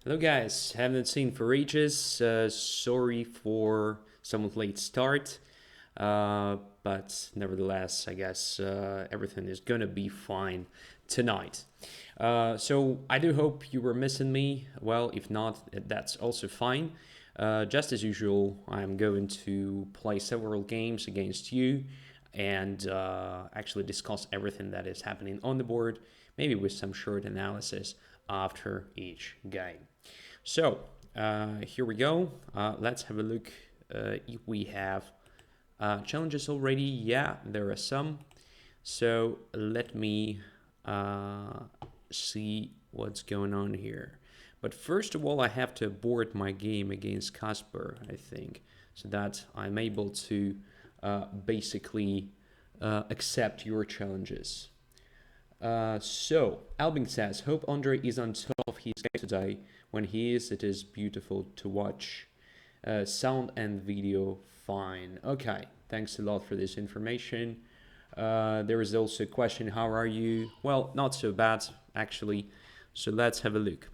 Hello guys, haven't seen for ages. Sorry for some late start, but nevertheless, I guess everything is gonna be fine tonight. So I do hope you were missing me. Well, if not, that's also fine. Just as usual, I'm going to play several games against you and actually discuss everything that is happening on the board, maybe with some short analysis after each game. So here we go. Let's have a look if we have challenges already. Yeah, there are some. So let me see what's going on here. But first of all, I have to abort my game against Casper, I think, so that I'm able to basically accept your challenges. So, Albin says, hope Andre is on top of his game today. When he is, it is beautiful to watch. Sound and video fine. Okay, thanks a lot for this information. There is also a question, how are you? Well, not so bad, actually. So let's have a look.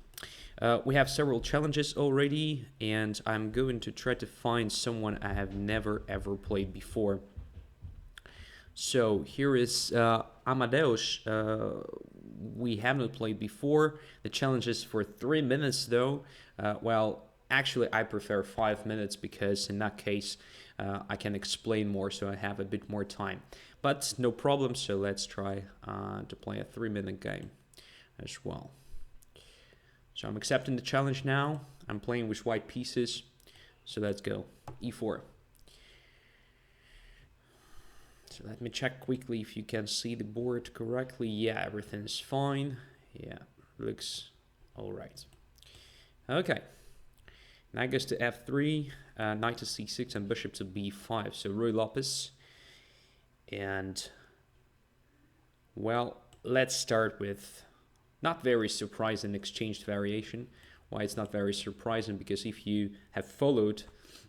We have several challenges already, and I'm going to try to find someone I have never ever played before. So here is Amadeus. We haven't played before. The challenge is for 3 minutes though. Well, actually I prefer 5 minutes because in that case I can explain more, so I have a bit more time. But no problem, so let's try to play a 3 minute game as well. So I'm accepting the challenge now. I'm playing with white pieces. So let's go. E4. So let me check quickly if you can see the board correctly. Yeah, everything is fine. Yeah, looks all right. Okay. Knight goes to f3, knight to c6, and bishop to b5. So Roy Lopez. And, well, let's start with not very surprising exchanged variation. Why it's not very surprising? Because if you have followed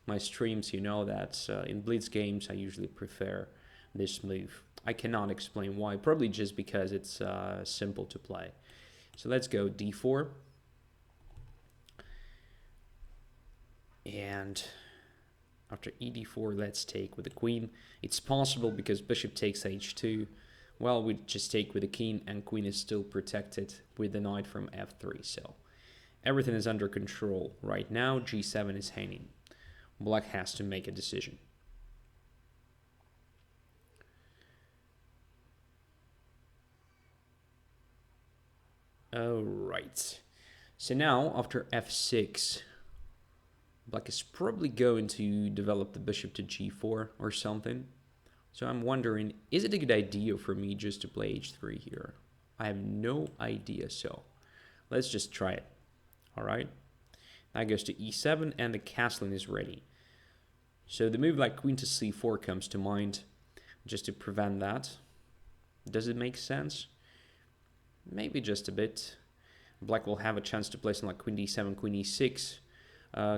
my streams, you know that in Blitz games I usually prefer this move. I cannot explain why, probably just because it's simple to play. So let's go d4. And after ed4, let's take with the queen. It's possible because bishop takes h2. Well, we just take with the king, and queen is still protected with the knight from f3. So everything is under control. Right now, g7 is hanging. Black has to make a decision. Alright, so now after f6, black is probably going to develop the bishop to g4 or something. So I'm wondering, is it a good idea for me just to play h3 here? I have no idea, so let's just try it. Alright, that goes to e7 and the castling is ready. So the move like queen to c4 comes to mind, just to prevent that. Does it make sense? Maybe just a bit. Black will have a chance to play something like queen d7, queen e6,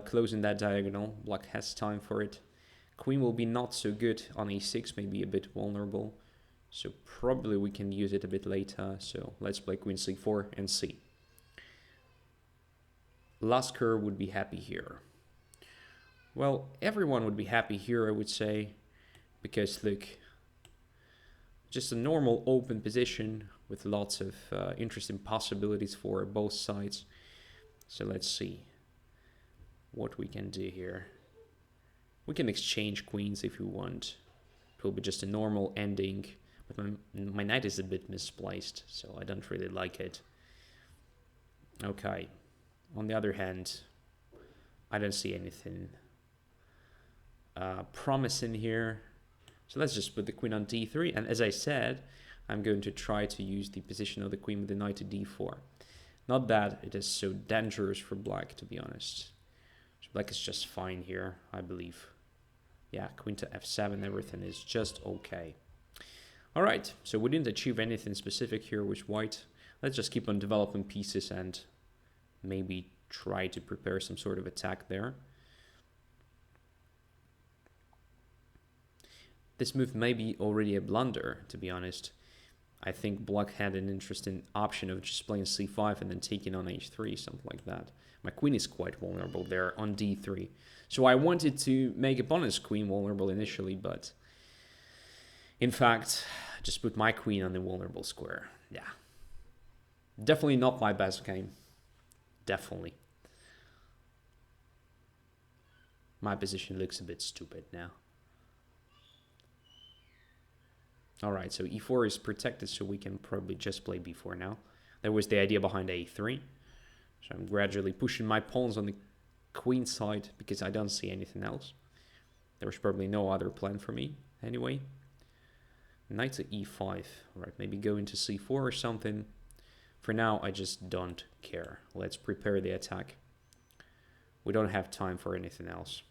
closing that diagonal. Black has time for it. Queen will be not so good on e6, maybe a bit vulnerable. So probably we can use it a bit later. So let's play queen c4 and c. Lasker would be happy here. Well, everyone would be happy here, I would say, because look, just a normal open position with lots of interesting possibilities for both sides. So let's see what we can do here. We can exchange queens if we want. It will be just a normal ending, but my knight is a bit misplaced, so I don't really like it. Okay, on the other hand, I don't see anything promising here. So let's just put the queen on d3, and as I said, I'm going to try to use the position of the queen with the knight to d4. Not that it is so dangerous for black, to be honest. So black is just fine here, I believe. Yeah, queen to f7, everything is just okay. Alright, so we didn't achieve anything specific here with white. Let's just keep on developing pieces and maybe try to prepare some sort of attack there. This move may be already a blunder, to be honest, I think black had an interesting option of just playing c5 and then taking on h3, something like that. My queen is quite vulnerable there on d3. So I wanted to make opponent's queen vulnerable initially, but in fact, just put my queen on the vulnerable square. Yeah. Definitely not my best game. Definitely. My position looks a bit stupid now. Alright, so e4 is protected, so we can probably just play b4 now. That was the idea behind a3. So I'm gradually pushing my pawns on the queen side because I don't see anything else. There was probably no other plan for me anyway. Knight to e5. Alright, maybe go into c4 or something. For now, I just don't care. Let's prepare the attack. We don't have time for anything else.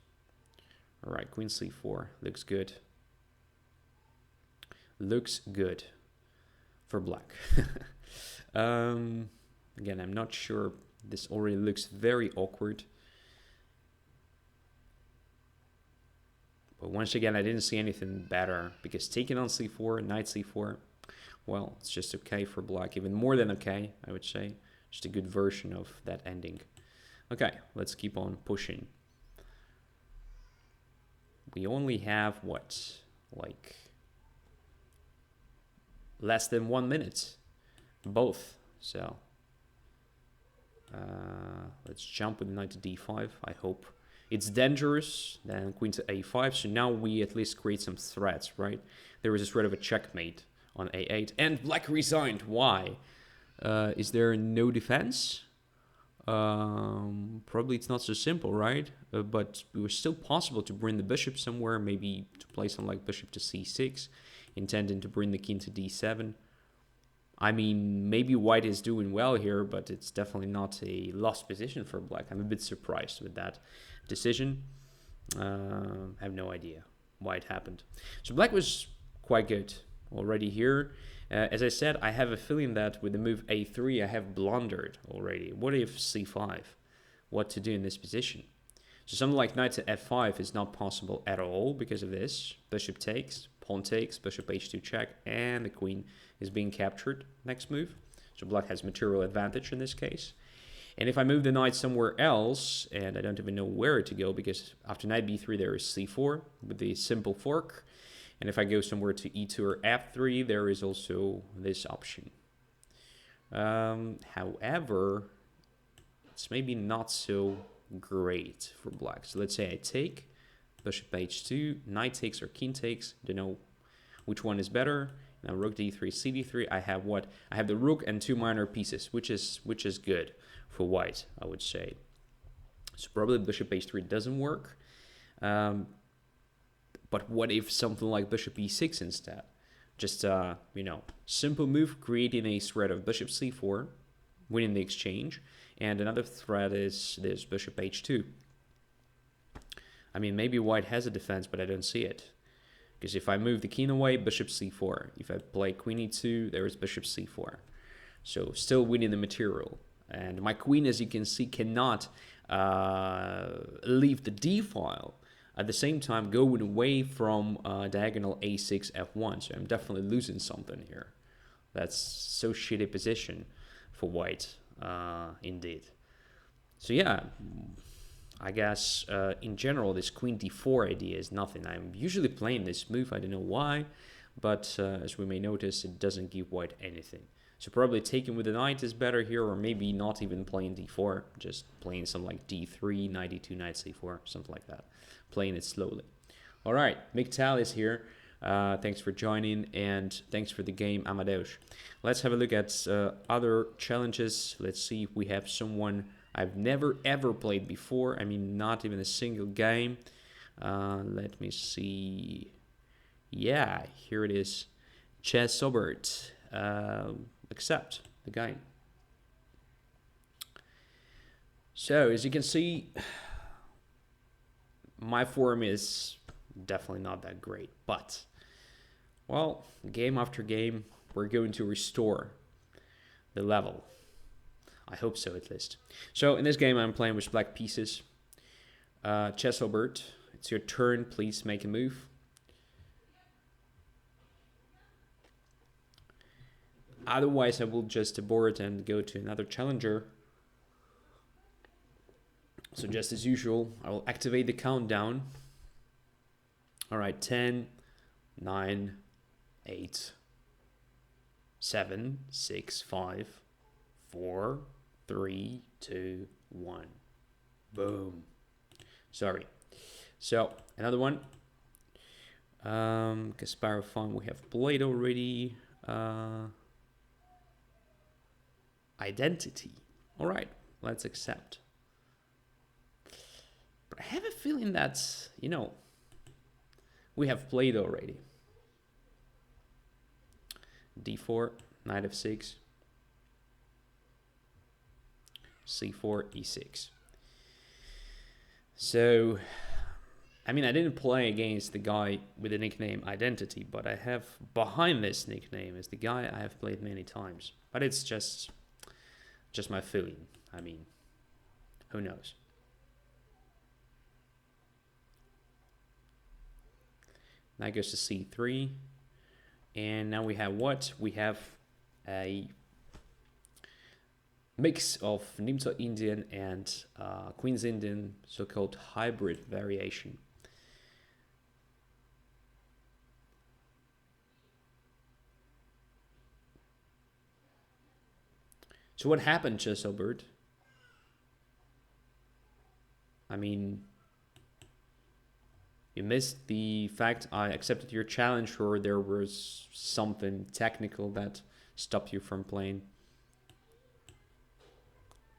Alright, queen c4. Looks good. Looks good for black. Again, I'm not sure. This already looks very awkward. But once again, I didn't see anything better because taking on c4, knight c4, well, it's just okay for black. Even more than okay, I would say. Just a good version of that ending. Okay, let's keep on pushing. We only have, what, like less than 1 minute, both. So let's jump with knight to d5. I hope it's dangerous. Then queen to a5. So now we at least create some threats, right? There is a threat of a checkmate on a8, and black resigned. Why? Is there no defense? Probably it's not so simple, right? But it was still possible to bring the bishop somewhere, maybe to play something like bishop to c6, intending to bring the king to d7. I mean, maybe white is doing well here, but it's definitely not a lost position for black. I'm a bit surprised with that decision. I have no idea why it happened. So black was quite good already here. As I said, I have a feeling that with the move a3, I have blundered already. What if c5? What to do in this position? So something like knight to f5 is not possible at all because of this. Bishop takes, pawn takes, bishop h2 check, and the queen is being captured next move. So black has material advantage in this case. And if I move the knight somewhere else, and I don't even know where to go, because after knight b3 there is c4 with the simple fork. And if I go somewhere to e2 or f3, there is also this option. However, it's maybe not so great for black. So let's say I take bishop h2, knight takes or king takes. Don't know which one is better. Now rook d3, cd3. I have what? I have the rook and two minor pieces, which is good for white, I would say. So probably bishop h3 doesn't work. But what if something like bishop e6 instead? Just, you know, simple move, creating a threat of bishop c4, winning the exchange. And another threat is this bishop h2. I mean, maybe white has a defense, but I don't see it. Because if I move the king away, bishop c4. If I play queen e2, there is bishop c4. So still winning the material. And my queen, as you can see, cannot leave the d file. At the same time, going away from diagonal a6, f1. So I'm definitely losing something here. That's so shitty position for white, indeed. So yeah, I guess in general, this queen d4 idea is nothing. I'm usually playing this move, I don't know why, but as we may notice, it doesn't give white anything. So probably taking with the knight is better here, or maybe not even playing d4, just playing something like d3, knight d2, knight c4, something like that. Playing it slowly. All right, Miktal is here. Thanks for joining, and thanks for the game, Amadeus. Let's have a look at other challenges. Let's see if we have someone I've never ever played before. I mean, not even a single game. Let me see. Yeah, here it is. Chess Sobert. Accept the game. So, as you can see, my form is definitely not that great, but, well, game after game, we're going to restore the level. I hope so, at least. So, in this game, I'm playing with black pieces. Chess Albert, it's your turn. Please make a move. Otherwise, I will just abort and go to another challenger. So just as usual, I will activate the countdown. All right, 10, 9, 8, 7, 6, 5, 4, 3, 2, 1. Boom. Sorry. So, another one. Spyro Fun we have played already. Identity. All right, let's accept. But I have a feeling that, we have played already. D4, knight f6, c4, e6. So, I mean, I didn't play against the guy with the nickname Identity, but I have behind this nickname is the guy I have played many times. But it's just my feeling. I mean, who knows? Knight goes to c3. And now we have what? We have a mix of Nimzo Indian and Queen's Indian, so-called hybrid variation. So what happened, Chesilbert? I mean, you missed the fact I accepted your challenge, or there was something technical that stopped you from playing.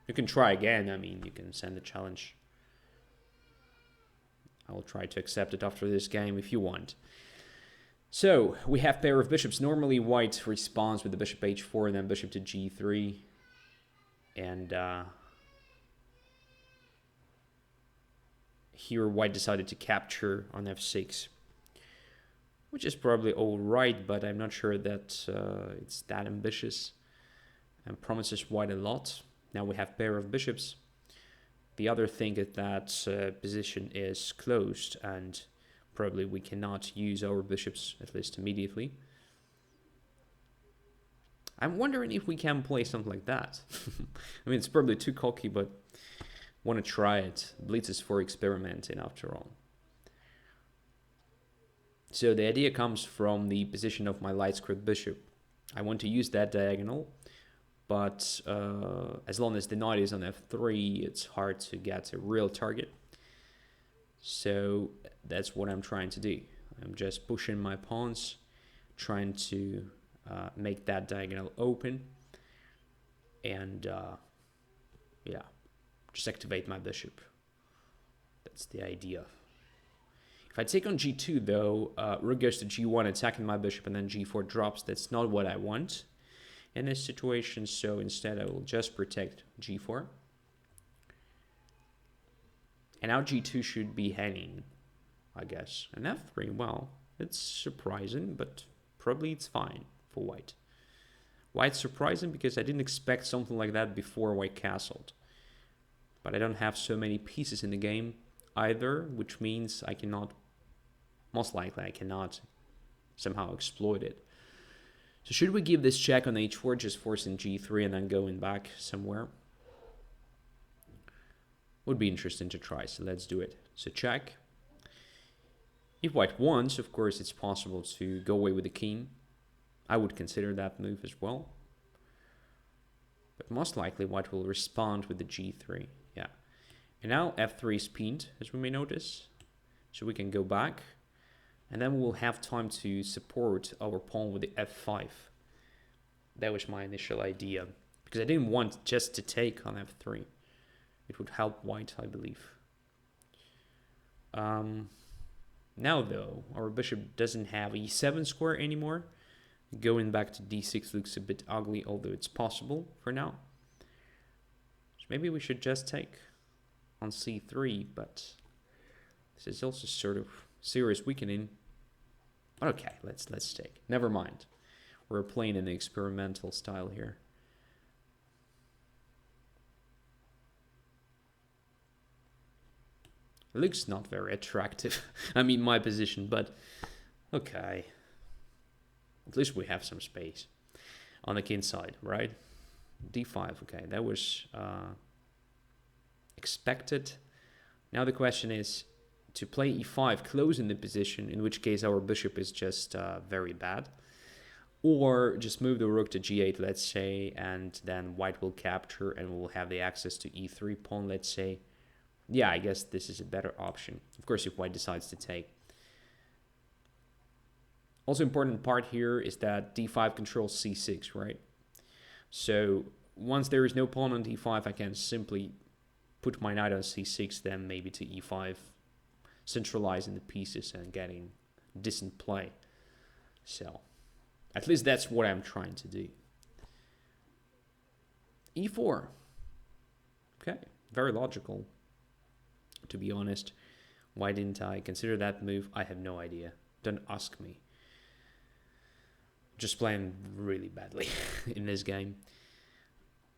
You can try again. I mean, you can send the challenge. I will try to accept it after this game if you want. So, we have pair of bishops. Normally, white responds with the bishop h4 and then bishop to g3. And here white decided to capture on f6, which is probably all right, but I'm not sure that it's that ambitious and promises white a lot. Now we have pair of bishops. The other thing is that position is closed and probably we cannot use our bishops, at least immediately. I'm wondering if we can play something like that. I mean, it's probably too cocky, but want to try it. Blitz is for experimenting after all. So the idea comes from the position of my light squared bishop. I want to use that diagonal, but as long as the knight is on f3, it's hard to get a real target. So that's what I'm trying to do. I'm just pushing my pawns, trying to make that diagonal open, and yeah, just activate my bishop. That's the idea. If I take on g2 though, rook goes to g1 attacking my bishop and then g4 drops. That's not what I want in this situation, so instead I will just protect g4. And now g2 should be hanging, I guess. And f3, well, it's surprising, but probably it's fine for white. White's surprising because I didn't expect something like that before white castled. But I don't have so many pieces in the game either, which means I cannot, most likely I cannot somehow exploit it. So should we give this check on h4, just forcing g3 and then going back somewhere? Would be interesting to try, so let's do it. So check. If white wants, of course, it's possible to go away with the king. I would consider that move as well. But most likely white will respond with the g3. Yeah. And now f3 is pinned, as we may notice. So we can go back. And then we'll have time to support our pawn with the f5. That was my initial idea. Because I didn't want just to take on f3. It would help white, I believe. Now, though, our bishop doesn't have e7 square anymore. Going back to d6 looks a bit ugly, although it's possible for now. So maybe we should just take on c3, but this is also sort of serious weakening. But okay, let's take. Never mind. We're playing in the experimental style here. It looks not very attractive. I mean, my position, but okay. At least we have some space. on the king side, right? d5, okay, that was expected. Now the question is to play e5, closing the position, in which case our bishop is just very bad, or just move the rook to g8, let's say, and then white will capture and we'll have the access to e3 pawn, let's say. Yeah, I guess this is a better option, of course, if white decides to take. Also important part here is that d5 controls c6, right? So once there is no pawn on d5, I can simply put my knight on c6, then maybe to e5, centralizing the pieces and getting decent play. So at least that's what I'm trying to do. e4. Okay, very logical, to be honest. Why didn't I consider that move? I have no idea. Don't ask me. Just playing really badly in this game.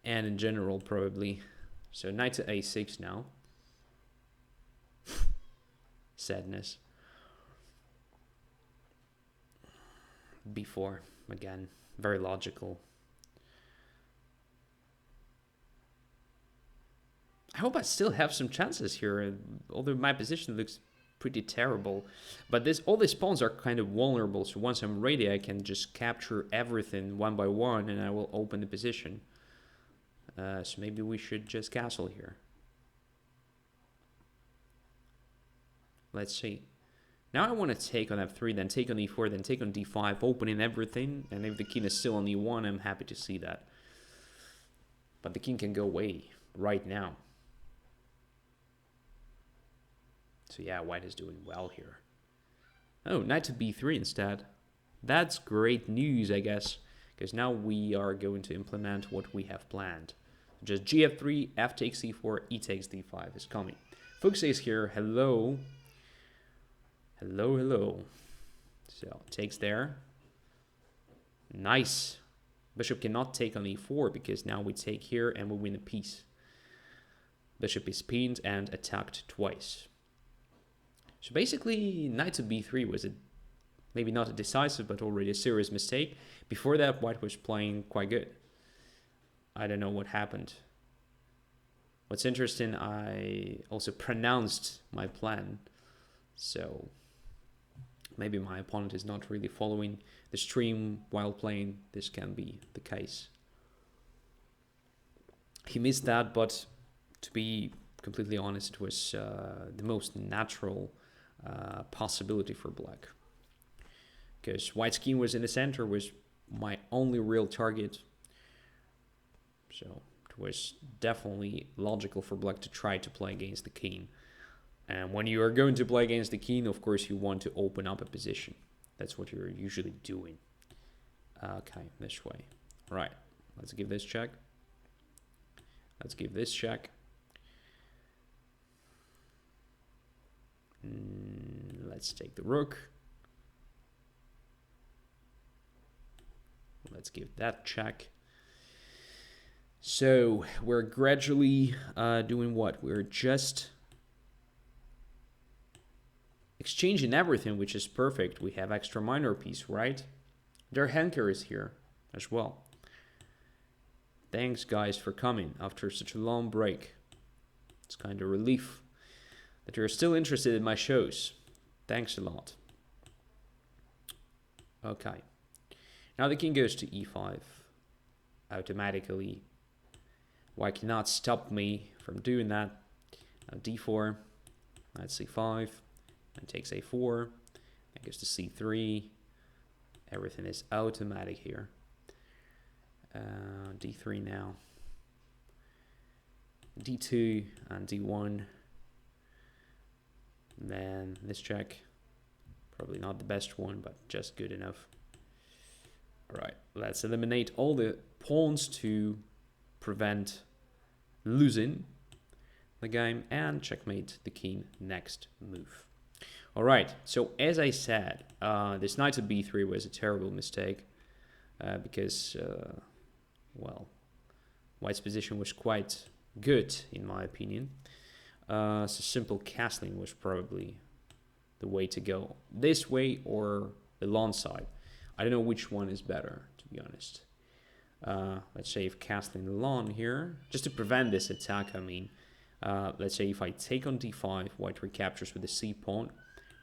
And in general, probably. So knight to a6 now. Sadness. b4, again, very logical. I hope I still have some chances here, although my position looks pretty terrible. But all these pawns are kind of vulnerable, so once I'm ready, I can just capture everything one by one, and I will open the position. So maybe we should just castle here. Let's see. Now I want to take on f3, then take on e4, then take on d5, opening everything. And if the king is still on e1, I'm happy to see that. But the king can go away right now. So yeah, white is doing well here. Oh, knight to b3 instead. That's great news, I guess, because now we are going to implement what we have planned. Just gf3, f takes c4, e takes d5 is coming. Fuchs is here. Hello. Hello, hello. So, takes there. Nice. Bishop cannot take on e4 because now we take here and we win a piece. Bishop is pinned and attacked twice. So basically, knight to b3 was maybe not a decisive, but already a serious mistake. Before that, white was playing quite good. I don't know what happened. What's interesting, I also pronounced my plan. So maybe my opponent is not really following the stream while playing. This can be the case. He missed that, but to be completely honest, it was the most natural possibility for black. Because white's king was in the center, was my only real target. So it was definitely logical for black to try to play against the king. And when you are going to play against the king, of course, you want to open up a position. That's what you're usually doing. Okay, this way. All right, let's give this check. Let's give this check. Let's take the rook. Let's give that check. So we're gradually doing what? We're just exchanging everything, which is perfect. We have extra minor piece, right? Der Henker is here as well. Thanks, guys, for coming after such a long break. It's kind of relief that you're still interested in my shows. Thanks a lot. Okay. Now the king goes to e5 automatically. White cannot stop me from doing that. Now d4, knight c5, and takes a4, and goes to c3. Everything is automatic here. D3 now. D2 and d1. Then this check. Probably not the best one, but just good enough. Alright, let's eliminate all the pawns to prevent losing the game and checkmate the king next move. Alright, so as I said, this knight to b3 was a terrible mistake because, well, white's position was quite good in my opinion. So simple castling was probably the way to go. This way or the lawn side. I don't know which one is better, to be honest. let's say if castling lawn here, just to prevent this attack, I mean, let's say if I take on d5, white recaptures with the c pawn.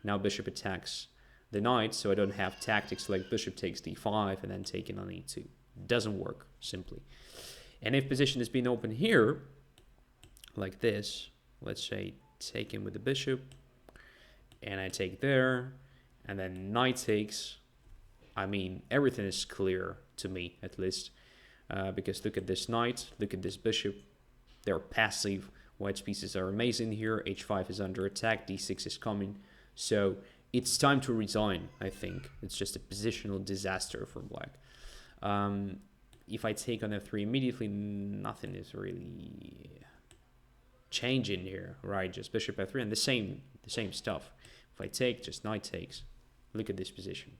Now bishop attacks the knight, so I don't have tactics like bishop takes d5 and then taking on e2. Doesn't work, simply. And if position has been open here, like this, let's say taking with the bishop, and I take there, and then knight takes, I mean, everything is clear to me, at least. Because look at this knight, look at this bishop. They're passive. White's pieces are amazing here. h5 is under attack. d6 is coming. So it's time to resign, I think. It's just a positional disaster for black. If I take on f3 immediately, nothing is really changing here, right? Just bishop f3 and the same stuff. If I take, just knight takes. Look at this position.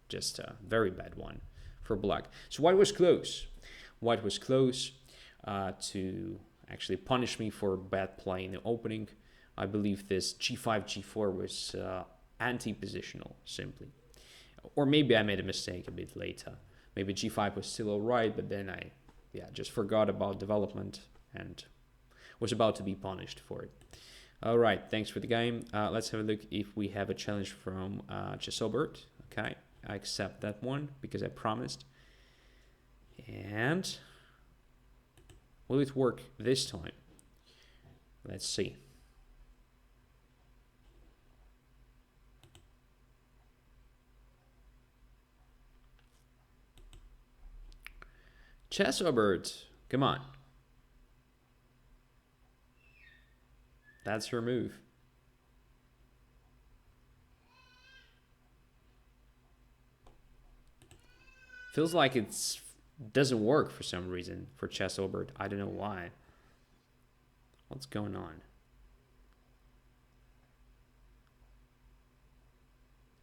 Just a very bad one for black. So white was close. White was close to actually punish me for bad play in the opening. I believe this g5, g4 was anti-positional, simply. Or maybe I made a mistake a bit later. Maybe g5 was still alright, but then I just forgot about development and was about to be punished for it. Alright, thanks for the game. Let's have a look if we have a challenge from Chesobert. Okay, I accept that one because I promised. And will it work this time? Let's see. Chesobert, come on. That's your move. Feels like it's doesn't work for some reason for Chesobert. I don't know why. What's going on?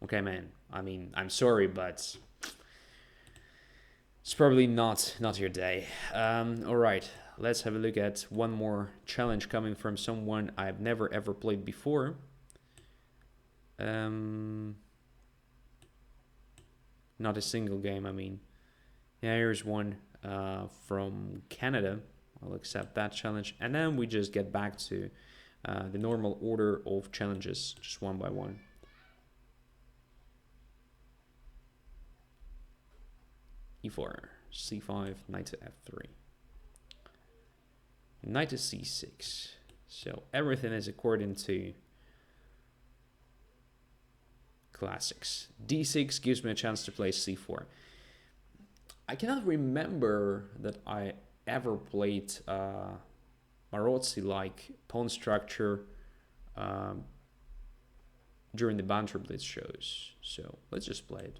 Okay, man. I mean, I'm sorry, but it's probably not your day. All right, let's have a look at one more challenge coming from someone I've never ever played before. Not a single game, I mean. Yeah, here's one from Canada. I'll accept that challenge. And then we just get back to the normal order of challenges, just one by one. e4, c5, knight to f3. Knight to c6. So everything is according to classics. d6 gives me a chance to play c4. I cannot remember that I ever played Marozzi-like pawn structure during the Banter Blitz shows. So let's just play it.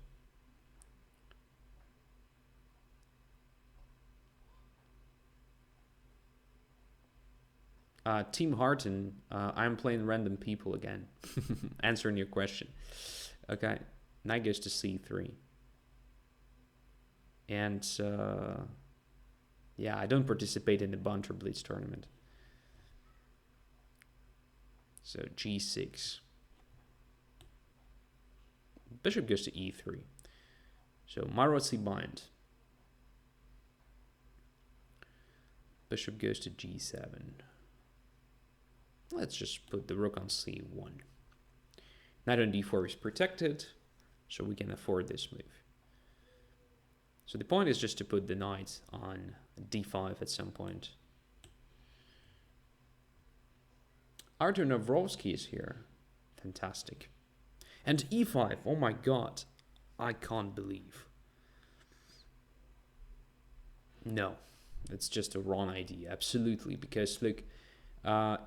Team Harton, I'm playing random people again. Answering your question. Okay, knight goes to c3. And yeah, I don't participate in the Banter Blitz tournament. So g6. Bishop goes to e3. So Marozzi bind. Bishop goes to g7. Let's just put the rook on c1. Knight on d4 is protected, so we can afford this move. So the point is just to put the knight on d5 at some point. Andrey Ostrovskiy is here. Fantastic. And e5, oh my god. I can't believe. No, it's just a wrong idea, absolutely. Because look,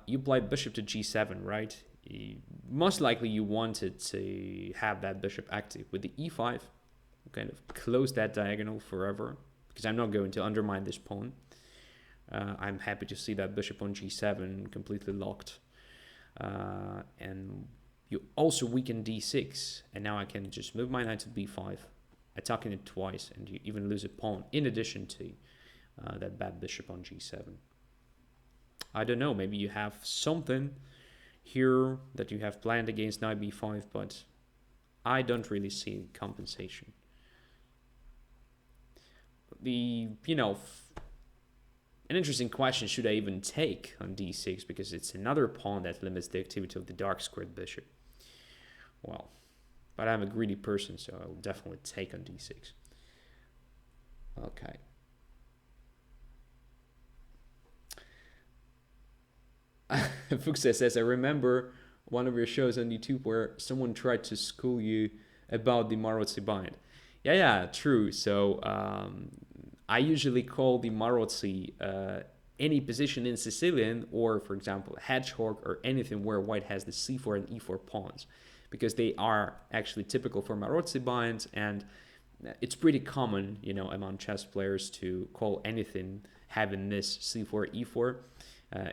you played bishop to g7, right? Most likely you wanted to have that bishop active. With the e5, kind of close that diagonal forever, because I'm not going to undermine this pawn. I'm happy to see that bishop on g7 completely locked. And you also weaken d6, and now I can just move my knight to b5, attacking it twice, and you even lose a pawn, in addition to that bad bishop on g7. I don't know, maybe you have something here that you have planned against knight b5, but I don't really see compensation. the, an interesting question, should I even take on d6? Because it's another pawn that limits the activity of the dark squared bishop. Well, but I'm a greedy person, so I will definitely take on d6. Okay. Fuchsia says, I remember one of your shows on YouTube where someone tried to school you about the Marozzi bind. Yeah, true. So I usually call the Marozzi any position in Sicilian, or for example, a hedgehog, or anything where white has the c4 and e4 pawns, because they are actually typical for Marozzi binds, and it's pretty common, among chess players to call anything having this c4, e4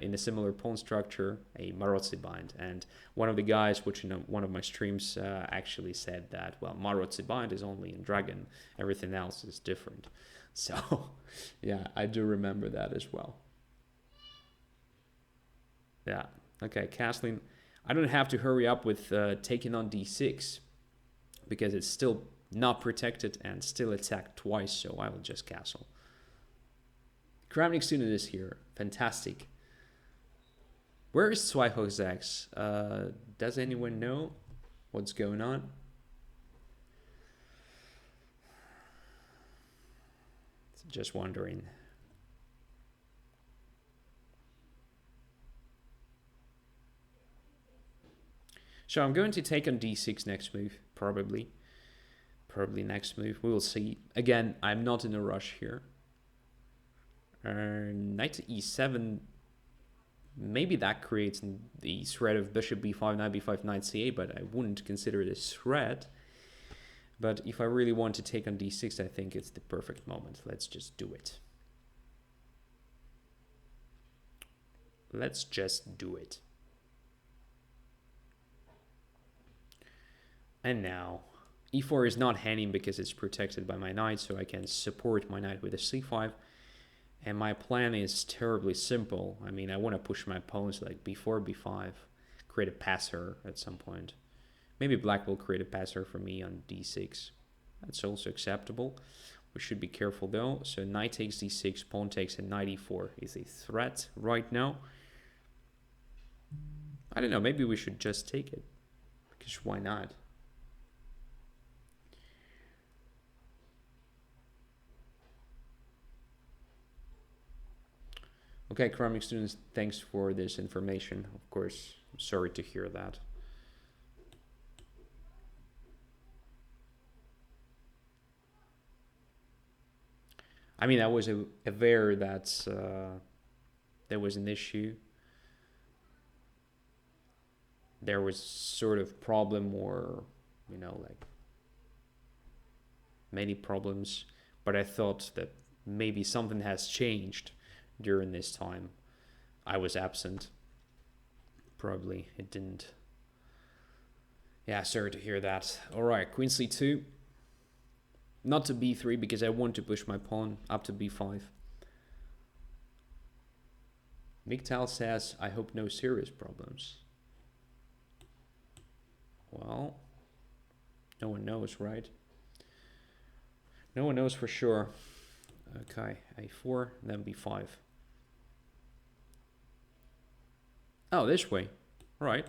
in a similar pawn structure a Marozzi bind. And one of the guys watching one of my streams actually said that, well, Marozzi bind is only in Dragon, everything else is different. So yeah, I do remember that as well. Yeah, okay, castling. I don't have to hurry up with taking on d6 because it's still not protected and still attacked twice, so I will just castle. Kramnik student is here. Fantastic. Where is Zwijhoogzax? Does anyone know what's going on? Just wondering. So I'm going to take on d6 next move, probably. Probably next move. We will see. Again, I'm not in a rush here. Knight to e7. Maybe that creates the threat of bishop b5, knight b5, knight c8, but I wouldn't consider it a threat. But if I really want to take on d6, I think it's the perfect moment. Let's just do it. Let's just do it. And now, e4 is not hanging because it's protected by my knight, so I can support my knight with a c5. And my plan is terribly simple. I mean, I want to push my pawns like b4, b5, create a passer at some point. Maybe black will create a passer for me on d6. That's also acceptable. We should be careful though. So knight takes d6, pawn takes, and knight e4 is a threat right now. I don't know, maybe we should just take it. Because why not? Okay, Kramnik students, thanks for this information. Of course, I'm sorry to hear that. I mean, I was aware that there was an issue. There was sort of problem, or, like many problems. But I thought that maybe something has changed during this time I was absent. Probably it didn't. Yeah, sorry to hear that. All right, queen c2. Not to b3 because I want to push my pawn up to b5. Miktal says, I hope no serious problems. Well, no one knows, right? No one knows for sure. Okay, a4, then b5. Oh, this way. All right.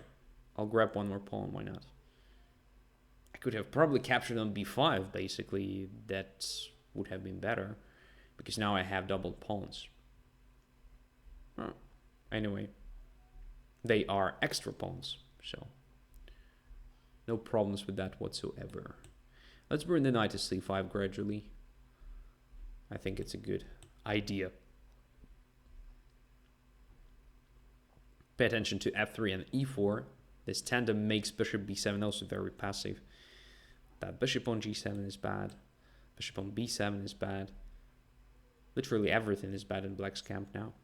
I'll grab one more pawn, why not? I could have probably captured on b5, basically. That would have been better, because now I have doubled pawns. Oh. Anyway, they are extra pawns, so no problems with that whatsoever. Let's bring the knight to c5 gradually. I think it's a good idea. Pay attention to f3 and e4. This tandem makes bishop b7 also very passive. That bishop on g7 is bad. Bishop on b7 is bad. Literally everything is bad in black's camp now.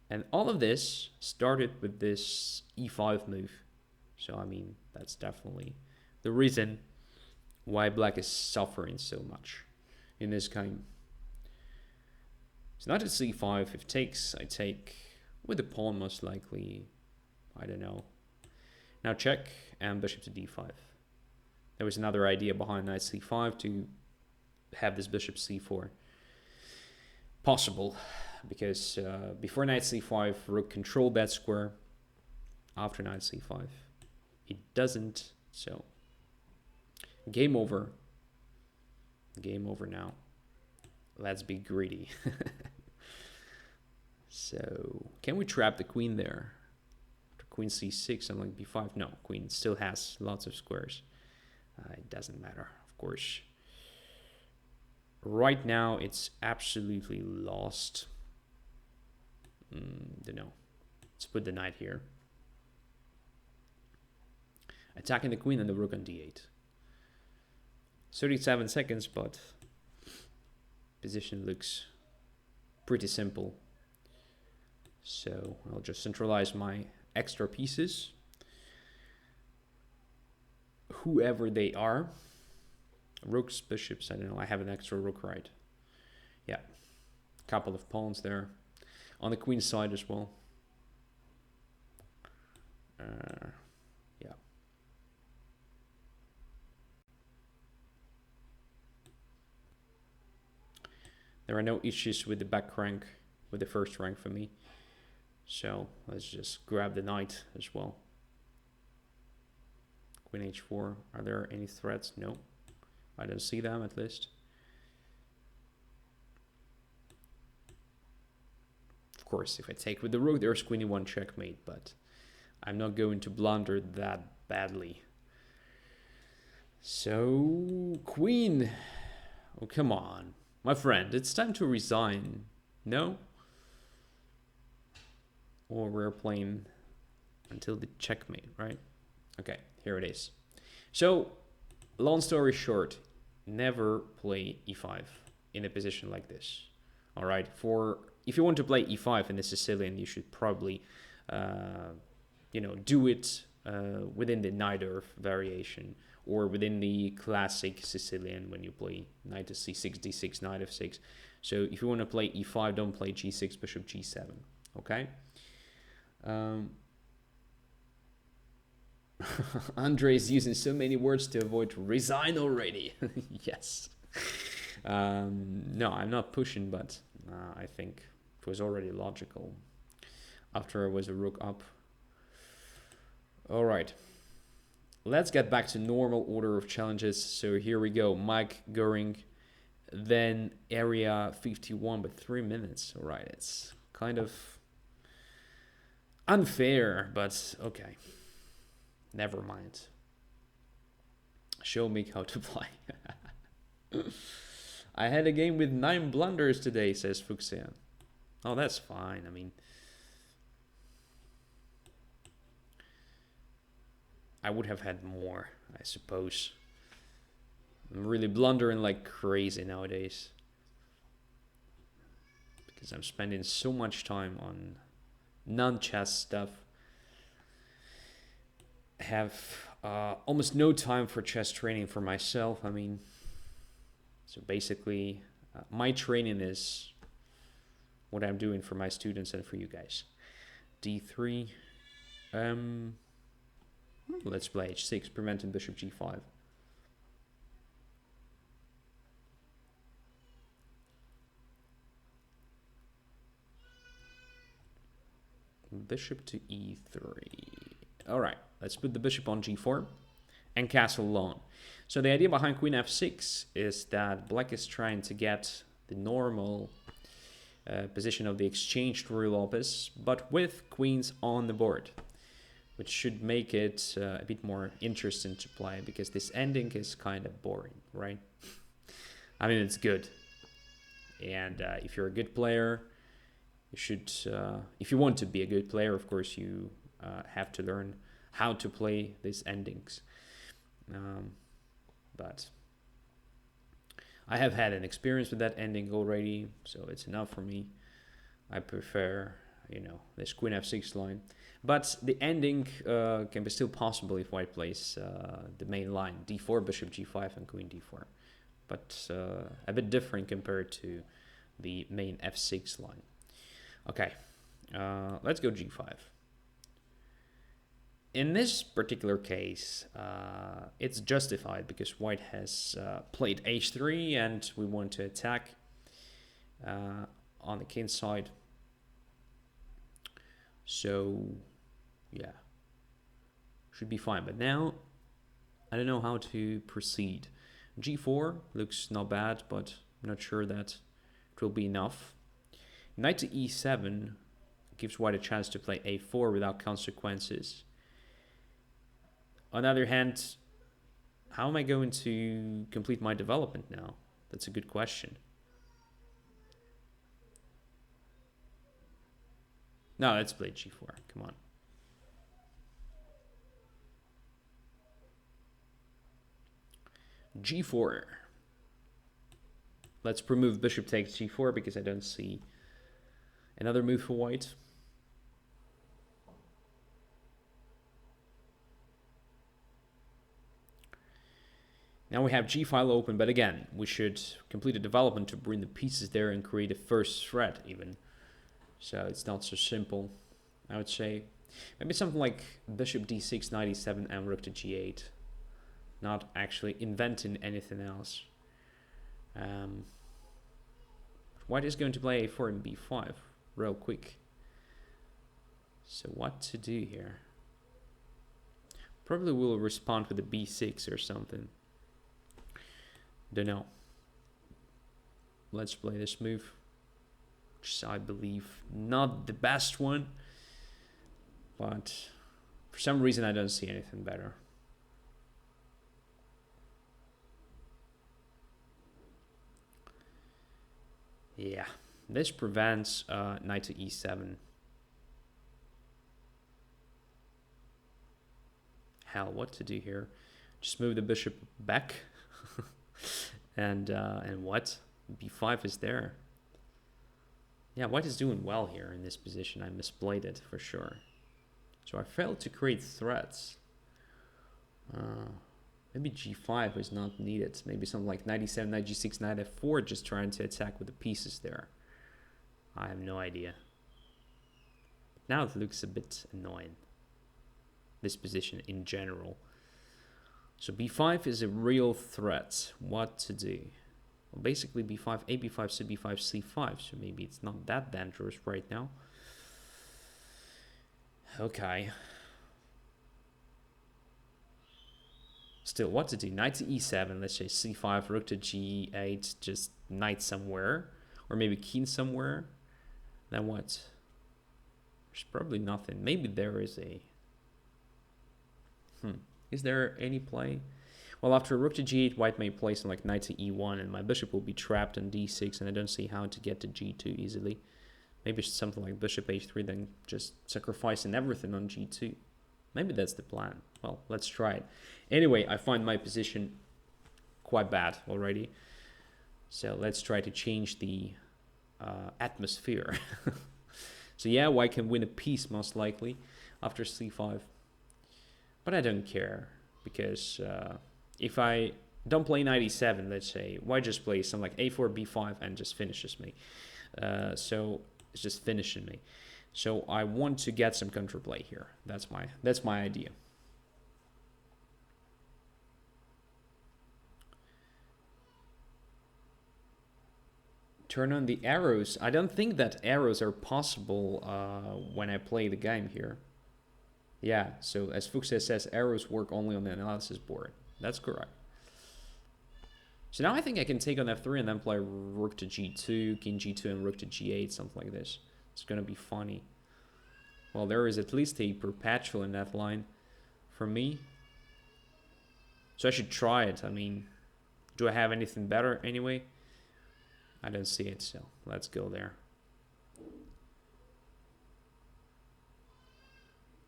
And all of this started with this e5 move. So, I mean, that's definitely the reason why black is suffering so much in this game. So knight to c5. If it takes, I take with the pawn most likely. I don't know. Now check and bishop to d5. There was another idea behind knight c5 to have this bishop c4 possible, because before knight c5, rook controlled that square. After knight c5, it doesn't. So game over. Game over now. Let's be greedy. So can we trap the queen there? Queen c6 and like b5. No, queen still has lots of squares. It doesn't matter, of course. Right now it's absolutely lost. Don't know. Let's put the knight here, attacking the queen and the rook on d8. 37 seconds, but position looks pretty simple. So I'll just centralize my extra pieces, whoever they are. Rooks, bishops, I don't know. I have an extra rook, right? Yeah, couple of pawns there on the queen side as well. Yeah. There are no issues with the back rank, with the first rank for me. So let's just grab the knight as well. Queen h4. Are there any threats? No, I don't see them at least. Of course, if I take with the rook, there's queen e1 checkmate, but I'm not going to blunder that badly. So queen. Oh, come on, my friend. It's time to resign. No? Or we're playing until the checkmate, right? Okay, here it is. So, long story short, never play e5 in a position like this. All right, if you want to play e5 in the Sicilian, you should probably, do it within the Najdorf variation, or within the classic Sicilian when you play knight to c6, d6, knight f6. So if you want to play e5, don't play g6, bishop g7. Okay. Andrey is using so many words to avoid resign already. Yes. No, I'm not pushing, but I think it was already logical after I was a rook up. All right. Let's get back to normal order of challenges. So here we go. Mike Goering, then area 51, but 3 minutes. All right. It's kind of unfair, but okay. Never mind. Show me how to play. I had a game with 9 blunders today, says Fuxian. Oh, that's fine. I mean, I would have had more, I suppose. I'm really blundering like crazy nowadays, because I'm spending so much time on non-chess stuff. I have almost no time for chess training for myself. I mean, so basically my training is what I'm doing for my students and for you guys. d3. Let's play h6, preventing bishop g5. Bishop to e3. All right, let's put the bishop on g4 and castle alone. So the idea behind queen f6 is that black is trying to get the normal position of the exchanged royal opus, but with queens on the board, which should make it a bit more interesting to play, because this ending is kind of boring, right? I mean, it's good. And if you're a good player, you should, if you want to be a good player, of course, you have to learn how to play these endings. But I have had an experience with that ending already, so it's enough for me. I prefer, this queen f6 line. But the ending can be still possible if white plays the main line, d4, bishop g5, and queen d4. But a bit different compared to the main f6 line. Okay, let's go g5. in this particular case, it's justified because white has played h3 and we want to attack on the king side. So, yeah, should be fine. But now, I don't know how to proceed. g4 looks not bad, but I'm not sure that it will be enough. Knight to e7 gives white a chance to play a4 without consequences. On the other hand, how am I going to complete my development now? That's a good question. No, let's play g4. Come on. g4. Let's remove bishop takes g4 because I don't see another move for white. Now we have g-file open, but again, we should complete a development to bring the pieces there and create a first threat even. So it's not so simple, I would say. Maybe something like bishop d6, knight e7, and rook to g8. Not actually inventing anything else. White is going to play a4 and b5 real quick. So what to do here? Probably will respond with a b6 or something. Don't know. Let's play this move, which is, I believe, not the best one, but for some reason I don't see anything better. Yeah, this prevents knight to e7. Hell, what to do here? Just move the bishop back. And what? b5 is there. Yeah, white is doing well here in this position. I misplayed it for sure. So I failed to create threats. Maybe g5 is not needed. Maybe something like knight e7, knight g6, knight f4, just trying to attack with the pieces there. I have no idea. Now it looks a bit annoying, this position in general. So b5 is a real threat. What to do? Well, basically b5, a b5, c b5, c5. So maybe it's not that dangerous right now. Okay. Still, what to do? Knight to e7, let's say c5, rook to g8, just knight somewhere. Or maybe king somewhere. Then what? There's probably nothing. Maybe there is a... Is there any play? Well, after rook to g8, white may play something like knight to e1, and my bishop will be trapped on d6, and I don't see how to get to g2 easily. Maybe something like bishop h3, then just sacrificing everything on g2. Maybe that's the plan. Well, let's try it. Anyway, I find my position quite bad already. So let's try to change the atmosphere. So yeah, white can win a piece most likely after c5. But I don't care, because if I don't play knight e7, let's say, white just plays something like a4, b5, and just finishes me. So it's just finishing me. So I want to get some counterplay here. That's my idea. Turn on the arrows. I don't think that arrows are possible when I play the game here. Yeah, so as Fuchs says, arrows work only on the analysis board. That's correct. So now I think I can take on f3 and then play rook to g2, king g2, and rook to g8, something like this. It's going to be funny. Well, there is at least a perpetual in that line for me. So I should try it. I mean, do I have anything better anyway? I don't see it, so let's go there.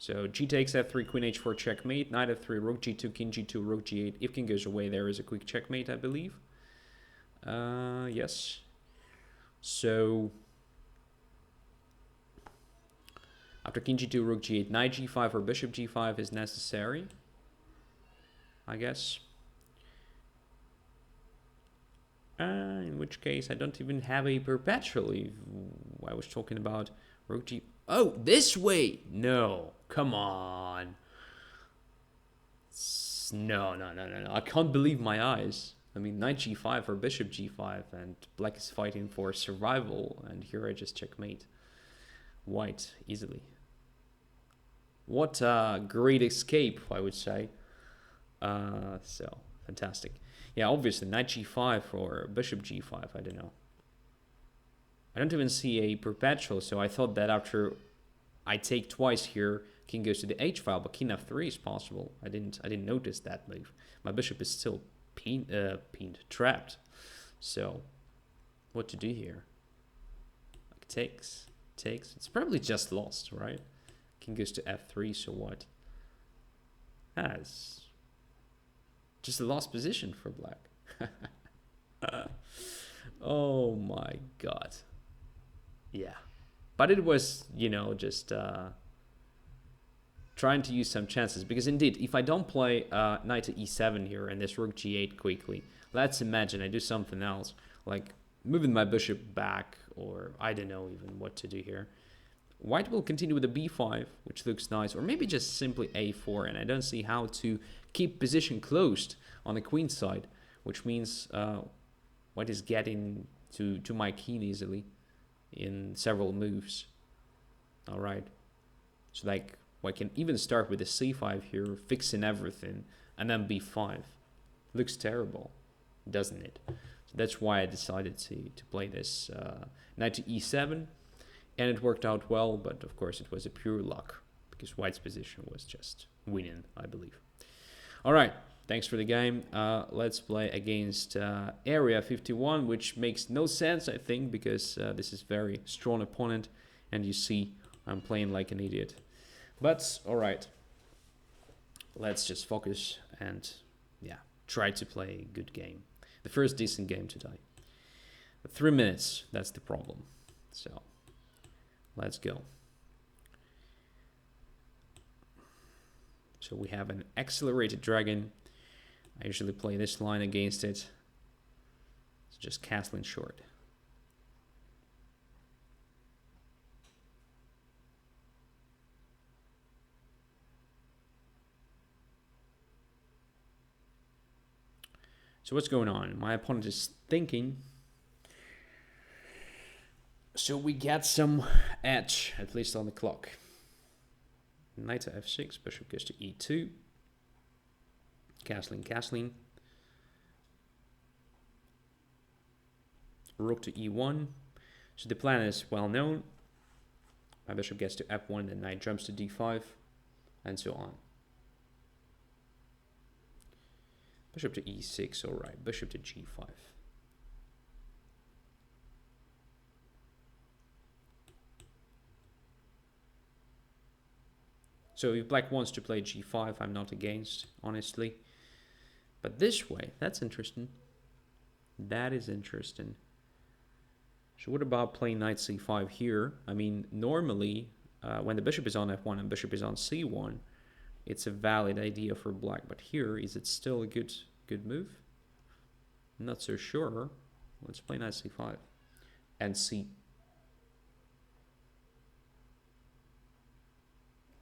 So g takes f3, queen h4, checkmate, knight f3, rook g2, king g2, rook g8. If king goes away, there is a quick checkmate, I believe. Yes. So after king g2, rook g8, knight g5 or bishop g5 is necessary, I guess. In which case I don't even have a perpetual. I was talking about rook g... Oh, this way! No, come on. No, no, no, no, no. I can't believe my eyes. I mean, knight g5 or bishop g5, and black is fighting for survival, and here I just checkmate white easily. What a great escape, I would say. So, fantastic. Yeah, obviously, knight g5 or bishop g5, I don't know. I don't even see a perpetual, so I thought that after I take twice here, king goes to the h file, but king f3 is possible. I didn't notice that move. My bishop is still trapped. So, what to do here? Like takes. It's probably just lost, right? King goes to f3, so what? That's just a lost position for black. Oh my god. Yeah. But it was, you know, just trying to use some chances. Because indeed, if I don't play knight to e7 here and this rook g8 quickly, let's imagine I do something else, like moving my bishop back, or I don't know even what to do here. White will continue with the b5, which looks nice, or maybe just simply a4, and I don't see how to keep position closed on the queen side, which means white is getting to my king easily in several moves. All right, so like white can even start with a c5 here, fixing everything, and then b5. Looks terrible, doesn't it? So that's why I decided to play this knight to e7. And it worked out well, but of course it was a pure luck, because white's position was just winning, I believe. All right, thanks for the game. Let's play against Area 51, which makes no sense, I think, because this is a very strong opponent, and you see I'm playing like an idiot. But, all right, let's just focus and, yeah, try to play a good game. The first decent game today. 3 minutes, that's the problem. So let's go. So we have an accelerated dragon. I usually play this line against it. It's just castling short. So what's going on? My opponent is thinking. So we get some edge, at least on the clock. Knight to f6, bishop goes to e2. Castling. Rook to e1. So the plan is well known. My bishop gets to f1, then knight jumps to d5, and so on. Bishop to e6, all right. Bishop to g5. So if black wants to play g5, I'm not against, honestly. But this way, that's interesting. That is interesting. So what about playing knight c5 here? I mean, normally, when the bishop is on f1 and bishop is on c1, it's a valid idea for black. But here, is it still a good move? I'm not so sure. Let's play knight c5 and see.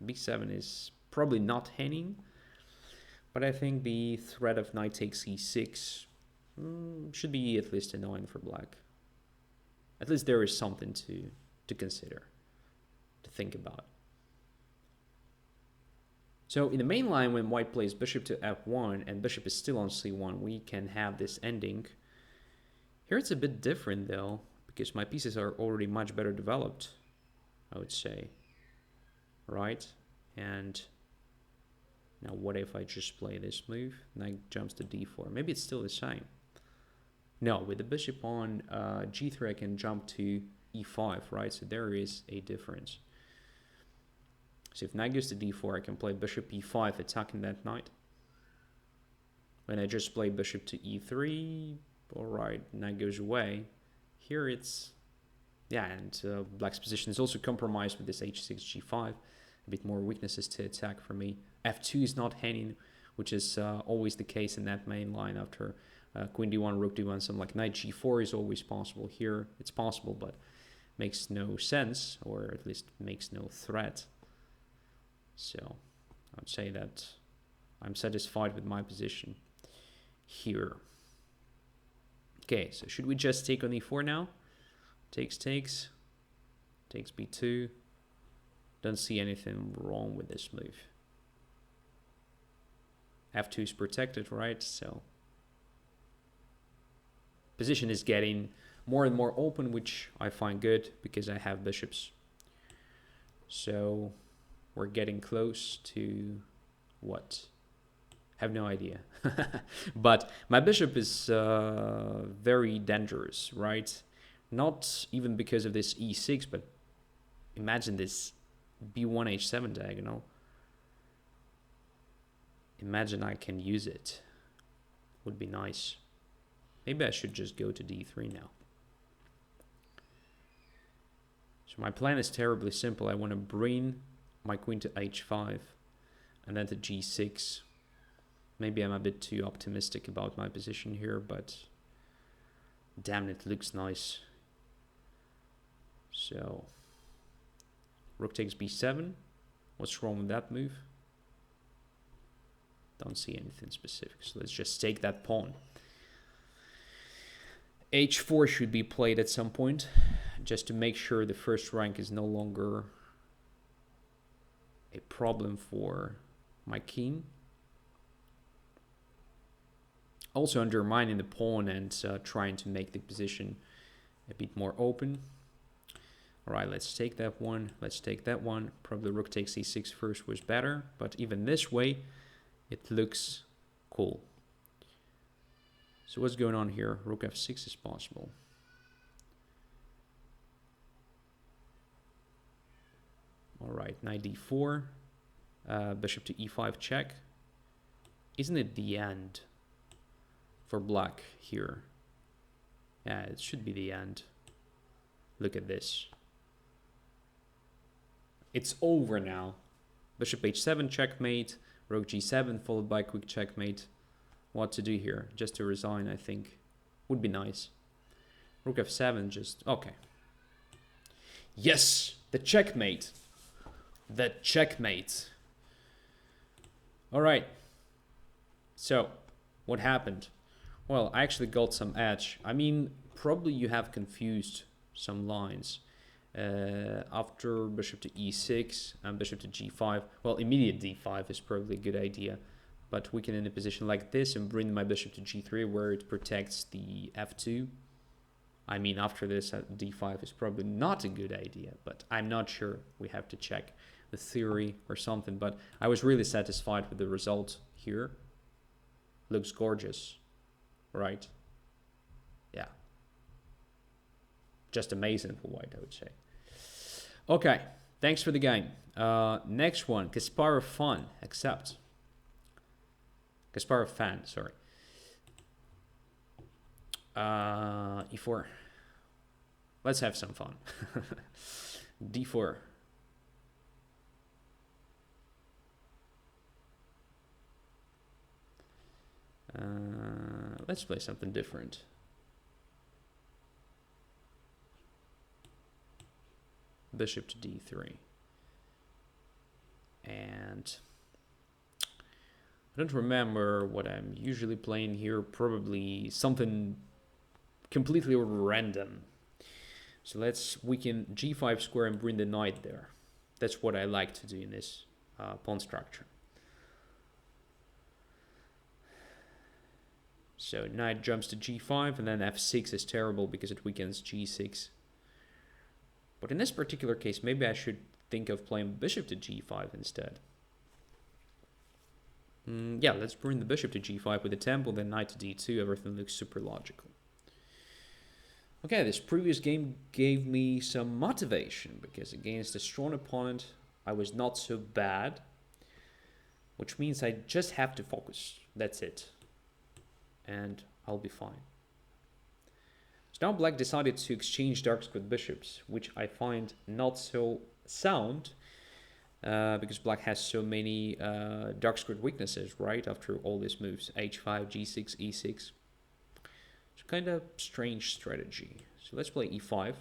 b7 is probably not hanging, but I think the threat of knight takes e6 should be at least annoying for black. At least there is something to consider, to think about. So in the main line, when white plays bishop to f1 and bishop is still on c1, we can have this ending. Here it's a bit different though, because my pieces are already much better developed, I would say. Right, and now what if I just play this move? Knight jumps to d4. Maybe it's still the same. No, with the bishop on g3, I can jump to e5, right? So there is a difference. So if knight goes to d4, I can play bishop e5, attacking that knight. When I just play bishop to e3, all right, knight goes away. Here it's, yeah, and black's position is also compromised with this h6, g5. A bit more weaknesses to attack for me. f2 is not hanging, which is always the case in that main line after queen d1, rook d1. Some like knight g4 is always possible. Here it's possible, but makes no sense, or at least makes no threat. So I would say that I'm satisfied with my position here. Okay, so should we just take on e4 now? Takes b2. Don't see anything wrong with this move. f2 is protected, right? So position is getting more and more open, which I find good because I have bishops. So we're getting close to what? Have no idea. But my bishop is very dangerous, right? Not even because of this e6, but imagine this b1 h7 diagonal. Imagine I can use it. Would be nice. Maybe I should just go to d3 now. So my plan is terribly simple. I want to bring my queen to h5 and then to g6. Maybe I'm a bit too optimistic about my position here, but damn, it looks nice. So rook takes b7. What's wrong with that move? Don't see anything specific, so let's just take that pawn. h4 should be played at some point, just to make sure the first rank is no longer a problem for my king. Also undermining the pawn and trying to make the position a bit more open. All right, let's take that one. Let's take that one. Probably rook takes e6 first was better, but even this way, it looks cool. So what's going on here? Rook f6 is possible. All right, knight d4, bishop to e5 check. Isn't it the end for black here? Yeah, it should be the end. Look at this. It's over now. Bishop h7 checkmate, rook g7 followed by quick checkmate. What to do here? Just to resign, I think. Would be nice. Rook f7 just... okay. Yes! The checkmate! The checkmate! Alright. So, what happened? Well, I actually got some edge. I mean, probably you have confused some lines. After bishop to e6 and bishop to g5. Well, immediate d5 is probably a good idea. But we can in a position like this and bring my bishop to g3 where it protects the f2. I mean, after this, d5 is probably not a good idea, but I'm not sure. We have to check the theory or something. But I was really satisfied with the result here. Looks gorgeous, right? Yeah. Just amazing for white, I would say. Okay, thanks for the game. Next one, Spyro Fun, accept. Spyro Fan, sorry. E4. Let's have some fun. D4. Let's play something different. Bishop to d3. And I don't remember what I'm usually playing here. Probably something completely random. So let's weaken g5 square and bring the knight there. That's what I like to do in this pawn structure. So knight jumps to g5 and then f6 is terrible because it weakens g6. But in this particular case, maybe I should think of playing bishop to g5 instead. Yeah, let's bring the bishop to g5 with the tempo, then knight to d2. Everything looks super logical. Okay, this previous game gave me some motivation because against a strong opponent, I was not so bad. Which means I just have to focus. That's it. And I'll be fine. So now black decided to exchange dark squared bishops, which I find not so sound. Because black has so many dark squared weaknesses, right? After all these moves, h5, g6, e6. It's kind of strange strategy. So let's play e5,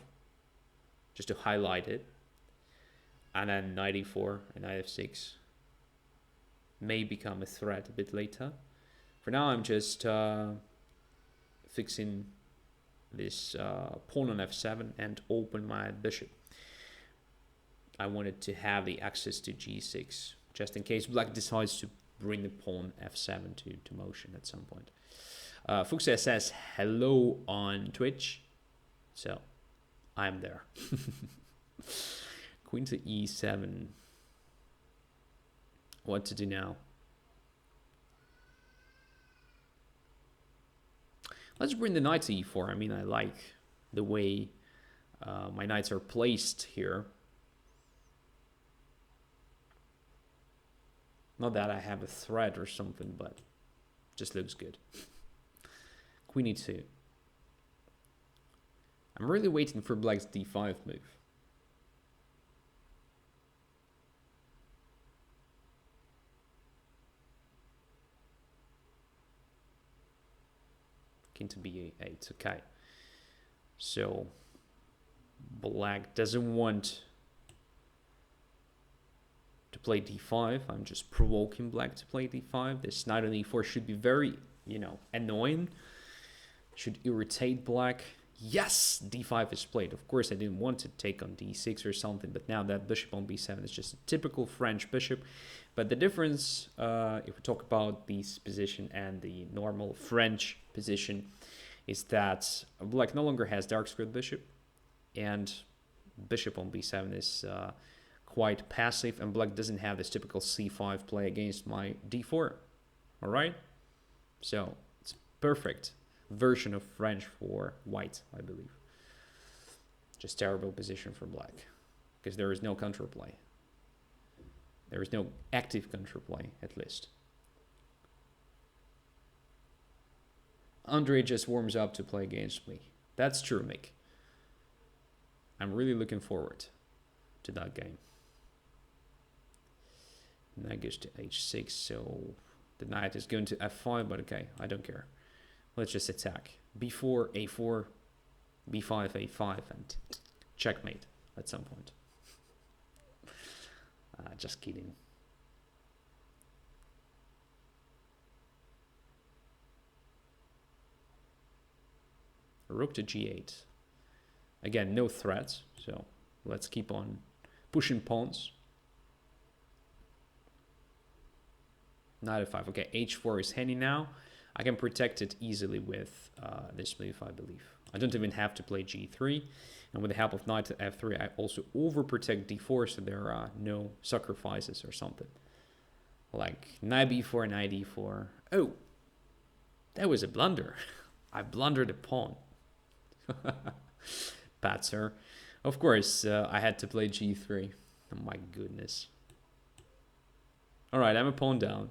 just to highlight it. And then knight e4 and knight f6. may become a threat a bit later. For now, I'm just fixing this pawn on f7 and open my bishop. I wanted to have the access to g6, just in case black decides to bring the pawn f7 to motion at some point. Fuxia says hello on Twitch, so I'm there. Queen to e7. What to do now? Let's bring the knight to e4. I mean, I like the way my knights are placed here. Not that I have a threat or something, but just looks good. Queen e2. I'm really waiting for black's d5 move. King to b8, okay. So black doesn't want to play d5. I'm just provoking black to play d5. This knight on e4 should be very, annoying. Should irritate black. Yes, d5 is played. Of course, I didn't want to take on d6 or something, but now that bishop on b7 is just a typical French bishop. But the difference, if we talk about this position and the normal French position, is that black no longer has dark squared bishop, and bishop on b7 is quite passive, and black doesn't have this typical c5 play against my d4. All right, so it's perfect version of French for white, I believe. Just terrible position for black because there is no counterplay. There is no active counterplay, at least. Andrey just warms up to play against me. That's true, Mick. I'm really looking forward to that game. Knight goes to h6, so the knight is going to f5, but okay, I don't care. Let's just attack. b4, a4, b5, a5, and checkmate at some point. Just kidding. Rook to g8. Again, no threats, so let's keep on pushing pawns. Knight f5. Okay, h4 is handy now. I can protect it easily with this move, I believe. I don't even have to play g3. And with the help of knight to f3, I also overprotect d4, so there are no sacrifices or something. Like knight b4, knight d4. Oh, that was a blunder. I blundered a pawn. Bad, sir. Of course, I had to play g3. Oh my goodness. All right, I'm a pawn down.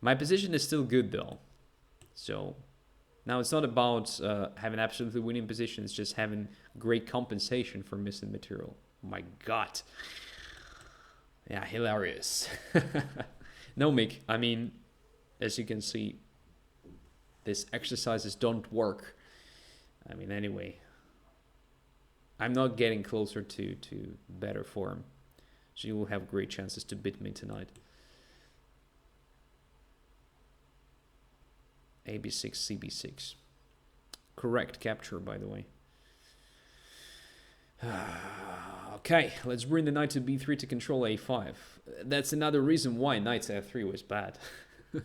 My position is still good, though. So now it's not about having absolutely winning position. It's just having great compensation for missing material. Oh my God. Yeah, hilarious. No, Mick. I mean, as you can see, these exercises don't work. I mean, anyway, I'm not getting closer to better form. So you will have great chances to beat me tonight. AB6, CB6. Correct capture, by the way. Okay, let's bring the knight to b3 to control a5. That's another reason why knight to f3 was bad. It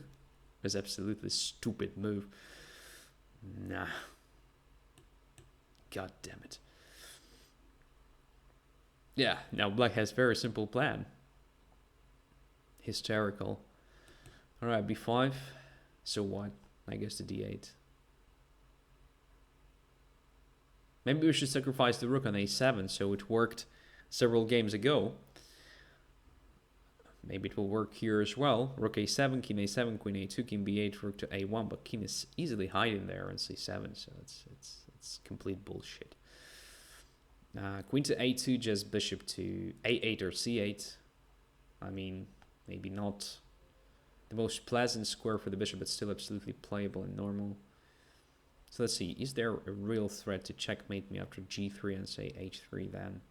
was absolutely stupid move. Nah. God damn it. Yeah, now black has very simple plan. Hysterical. Alright, b5. So what? I guess to d8. Maybe we should sacrifice the rook on a7, so it worked several games ago. Maybe it will work here as well. Rook a7, king a7, queen a2, king b8, rook to a1, but king is easily hiding there on c7, so it's complete bullshit. Queen to a2, just bishop to a8 or c8. I mean, maybe not the most pleasant square for the bishop, but still absolutely playable and normal. So let's see, is there a real threat to checkmate me after g3 and say h3 then?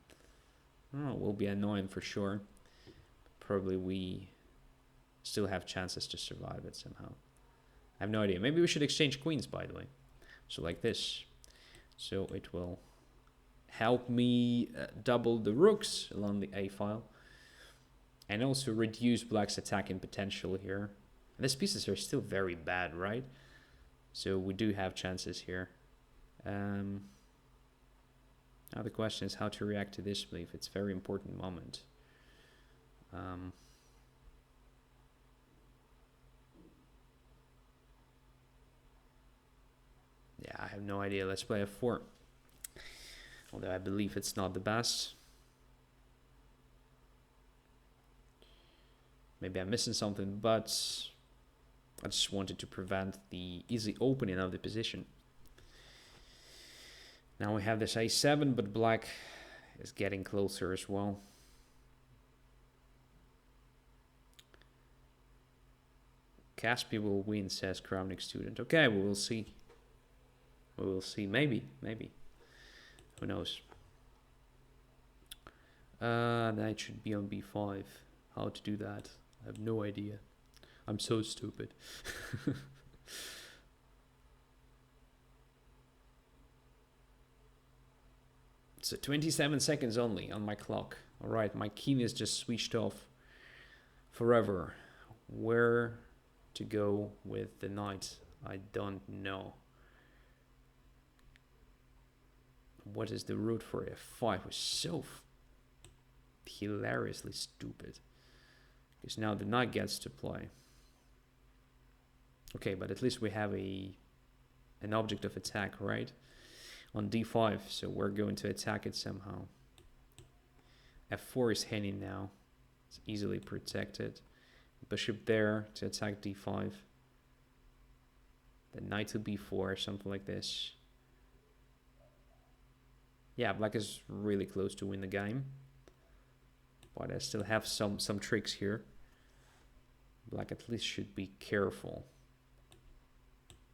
Oh, it will be annoying for sure. Probably we still have chances to survive it somehow. I have no idea. Maybe we should exchange queens, by the way. So like this. So it will help me double the rooks along the A file. And also reduce black's attacking potential here. And these pieces are still very bad, right? So we do have chances here. Now the question is how to react to this move. It's a very important moment. Yeah, I have no idea. Let's play f4. Although I believe it's not the best. Maybe I'm missing something, but I just wanted to prevent the easy opening of the position. Now we have this a7, but black is getting closer as well. Caspi will win, says Crowning Student. Okay, we will see. We will see. Maybe. Who knows? Knight should be on b5. How to do that? I have no idea. I'm so stupid. So 27 seconds only on my clock. All right, my key is just switched off forever. Where to go with the knight? I don't know. What is the route for f5? It was so hilariously stupid. Because now the knight gets to play. Okay, but at least we have an object of attack, right? On d5, so we're going to attack it somehow. f4 is hanging now. It's easily protected. Bishop there to attack d5. Then knight to b4, something like this. Yeah, black is really close to win the game. But I still have some tricks here. Black at least should be careful.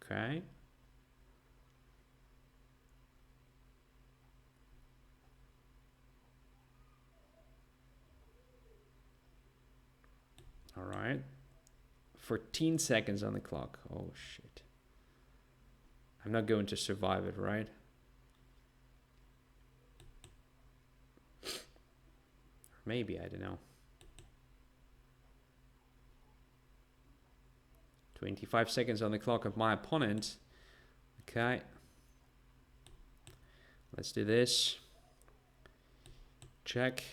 Okay. All right. 14 seconds on the clock. Oh, shit. I'm not going to survive it, right? Maybe, I don't know. 25 seconds on the clock of my opponent. Okay. Let's do this. Check.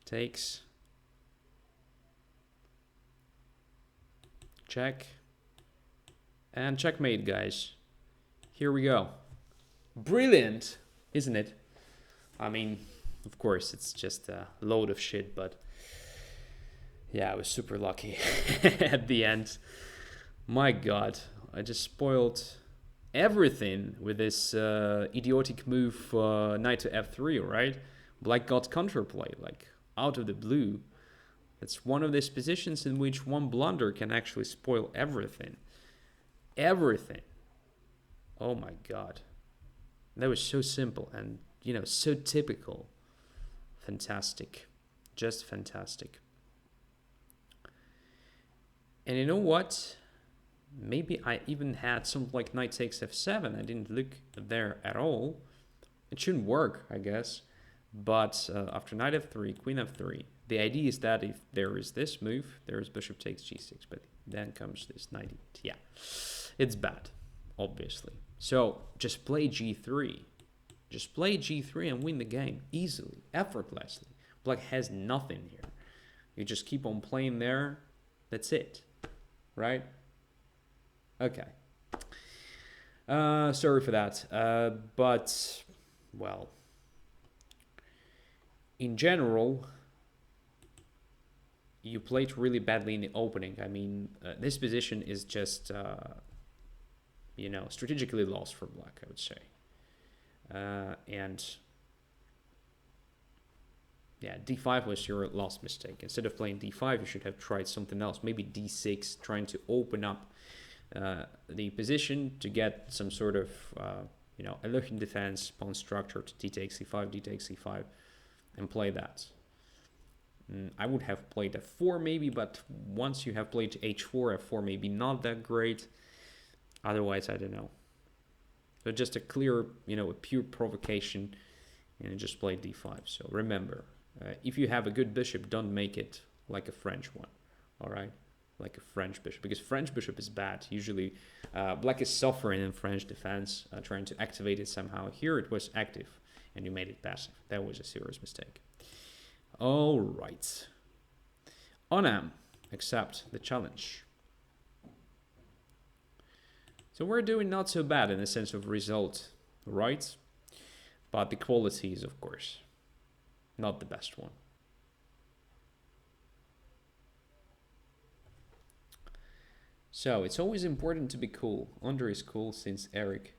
Takes. Check. And checkmate, guys. Here we go. Brilliant, isn't it? I mean, of course, it's just a load of shit, but yeah, I was super lucky at the end. My God, I just spoiled everything with this idiotic move, knight to f3, right? Black got counterplay, like out of the blue. It's one of these positions in which one blunder can actually spoil everything. Everything. Oh my God. That was so simple and, you know, so typical. Fantastic. Just fantastic. And you know what? Maybe I even had something like knight takes f7. I didn't look there at all. It shouldn't work, I guess. But after knight f3, queen f3, the idea is that if there is this move, there is bishop takes g6. But then comes this knight e8. Yeah, it's bad, obviously. So just play g3. Just play g3 and win the game easily, effortlessly. Black has nothing here. You just keep on playing there. That's it, right? Okay. Sorry for that. But, well, in general, you played really badly in the opening. I mean, this position is just, you know, strategically lost for black, I would say. And yeah, d5 was your last mistake. Instead of playing d5, you should have tried something else. Maybe d6, trying to open up the position to get some sort of, you know, a looking defense, pawn structure to d takes c5, d takes c5, and play that. I would have played f4 maybe, but once you have played h4, f4 maybe not that great. Otherwise, I don't know. So just a clear, a pure provocation, and just play d5. So remember, if you have a good bishop, don't make it like a French one, all right? Like a French bishop, because French bishop is bad. Usually, black is suffering in French defense, trying to activate it somehow. Here it was active, and you made it passive. That was a serious mistake. All right. Onam, accept the challenge. So we're doing not so bad in the sense of result, right? But the quality is, of course, not the best one. So it's always important to be cool. Andrey is cool since Eric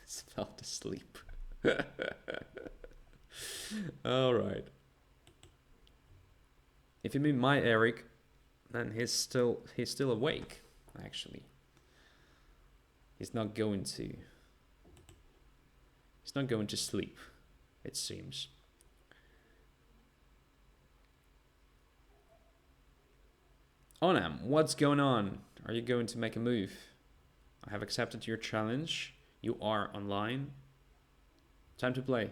fell asleep. All right. If you mean my Eric, then he's still awake. Actually, he's not going to sleep, it seems. Onam, what's going on? Are you going to make a move? I have accepted your challenge. You are online. Time to play.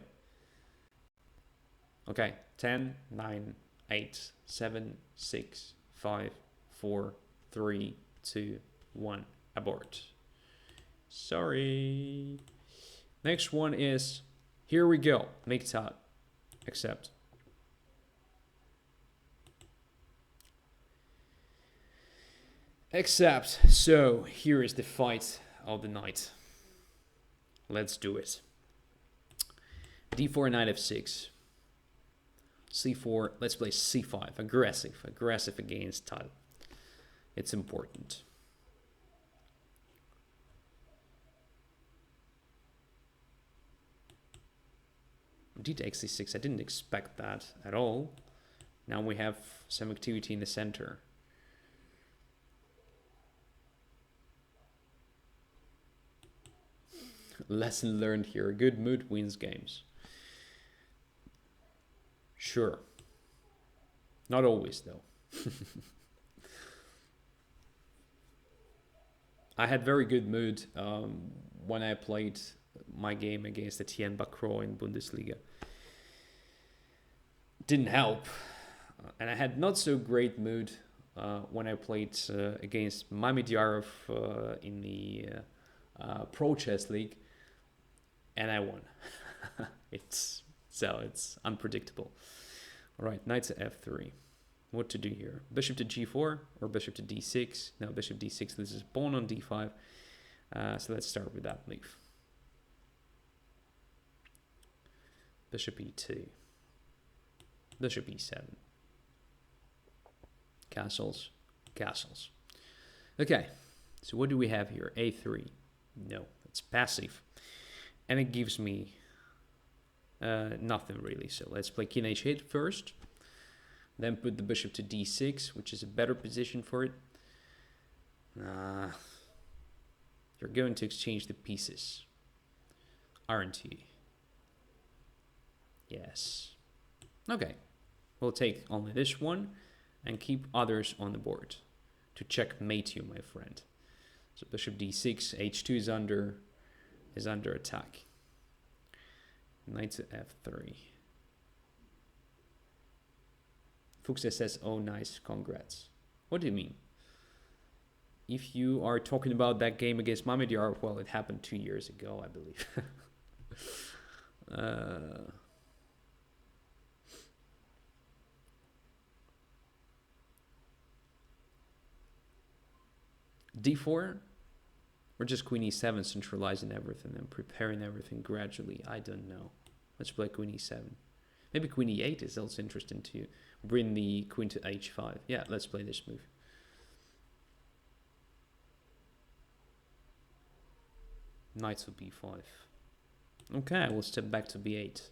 Okay, 10, 9, 8, 7, 6, 5, 4, 3, 2, 1. Abort. Sorry. Next one is, here we go. Make tat. Accept. Accept. So here is the fight of the night. Let's do it. d4, knight f6. c4. Let's play c5. Aggressive against tat. It's important. D takes c6. I didn't expect that at all. Now we have some activity in the center. Lesson learned here. A good mood wins games. Sure. Not always, though. I had very good mood when I played my game against Etienne Bacro in Bundesliga. Didn't help. And I had not so great mood when I played against Mamedjarov in the Pro Chess League. And I won. It's unpredictable. All right, knight to f3. What to do here? Bishop to g4 or bishop to d6? No, bishop d6 loses pawn on d5. So let's start with that move. Bishop e2. Bishop e7. Castles. Castles. Okay, so what do we have here? a3. No, it's passive. And it gives me nothing really. So let's play king h8 first. Then put the bishop to d6, which is a better position for it. You're going to exchange the pieces, aren't you? Yes. Okay. We'll take only this one and keep others on the board to checkmate you, my friend. So bishop d6, h2 is under attack. Knight to f3. Fuchs says, oh, nice, congrats. What do you mean? If you are talking about that game against Mamedjarov, well, it happened 2 years ago, I believe. d4? Or just queen e7, centralizing everything and preparing everything gradually? I don't know. Let's play queen e7. Maybe queen e8 is also interesting to bring the queen to h5. Yeah, let's play this move. Knight to b5. Okay, I will step back to b8.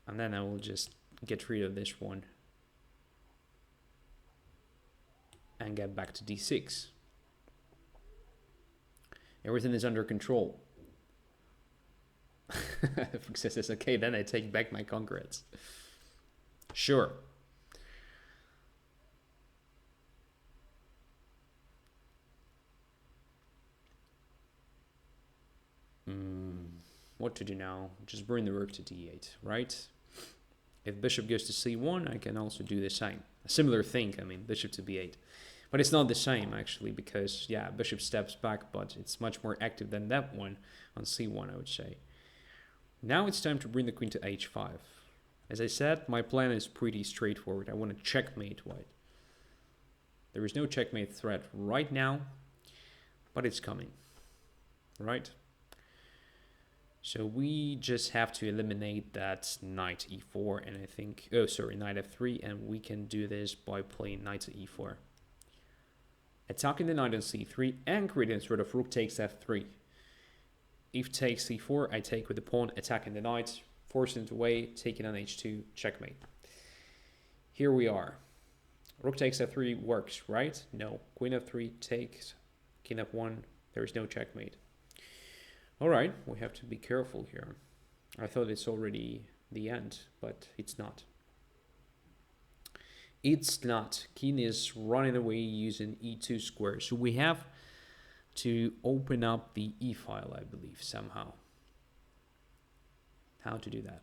And then I will just get rid of this one. And get back to d6. Everything is under control. Fuchs says, okay, then I take back my congrats. Sure. What to do now? Just bring the rook to d8, right? If bishop goes to c1, I can also do the same. A similar thing, I mean, bishop to b8. But it's not the same, actually, because, yeah, bishop steps back, but it's much more active than that one on c1, I would say. Now it's time to bring the queen to h5. As I said, my plan is pretty straightforward. I want to checkmate white. There is no checkmate threat right now, but it's coming, right? So we just have to eliminate that knight e4, and I think, oh, sorry, knight f3, and we can do this by playing knight to e4. Attacking the knight on c3 and creating sort of rook takes f3. If takes c4, I take with the pawn, attacking the knight, forcing it away, taking on h2, checkmate. Here we are. Rook takes f3 works, right? No. Queen f3 takes, king f1, there is no checkmate. All right, we have to be careful here. I thought it's already the end, but it's not. It's not. King is running away using e2 square. So we have to open up the e file, I believe, somehow. How to do that?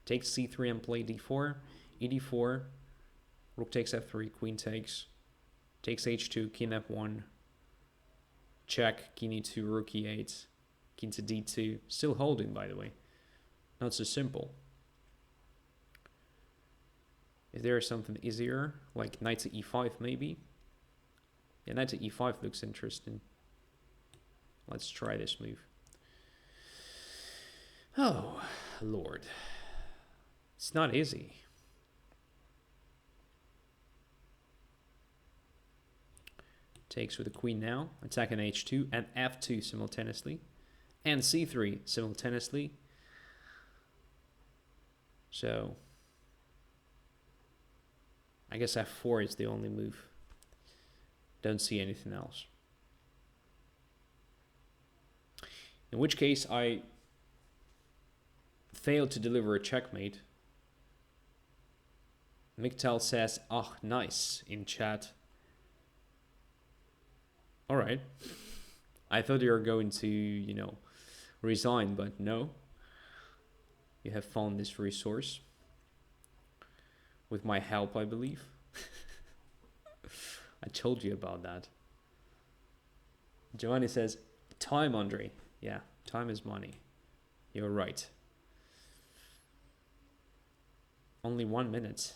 Take c3 and play d4, e4, rook takes f3, queen takes h2, king f1, check, king e2, rook e8, king to d2, still holding, by the way. Not so simple. Is there something easier, like knight to e5 maybe? Yeah, knight to e5 looks interesting. Let's try this move. Oh, Lord. It's not easy. Takes with the queen now, attacking h2 and f2 simultaneously, and c3 simultaneously. So I guess f4 is the only move. Don't see anything else. In which case I failed to deliver a checkmate. Miktal says, "Ah, nice," in chat. All right. I thought you were going to, you know, resign, but no. You have found this resource. With my help, I believe. I told you about that. Giovanni says, time, Andrey. Yeah, time is money. You're right. Only 1 minute.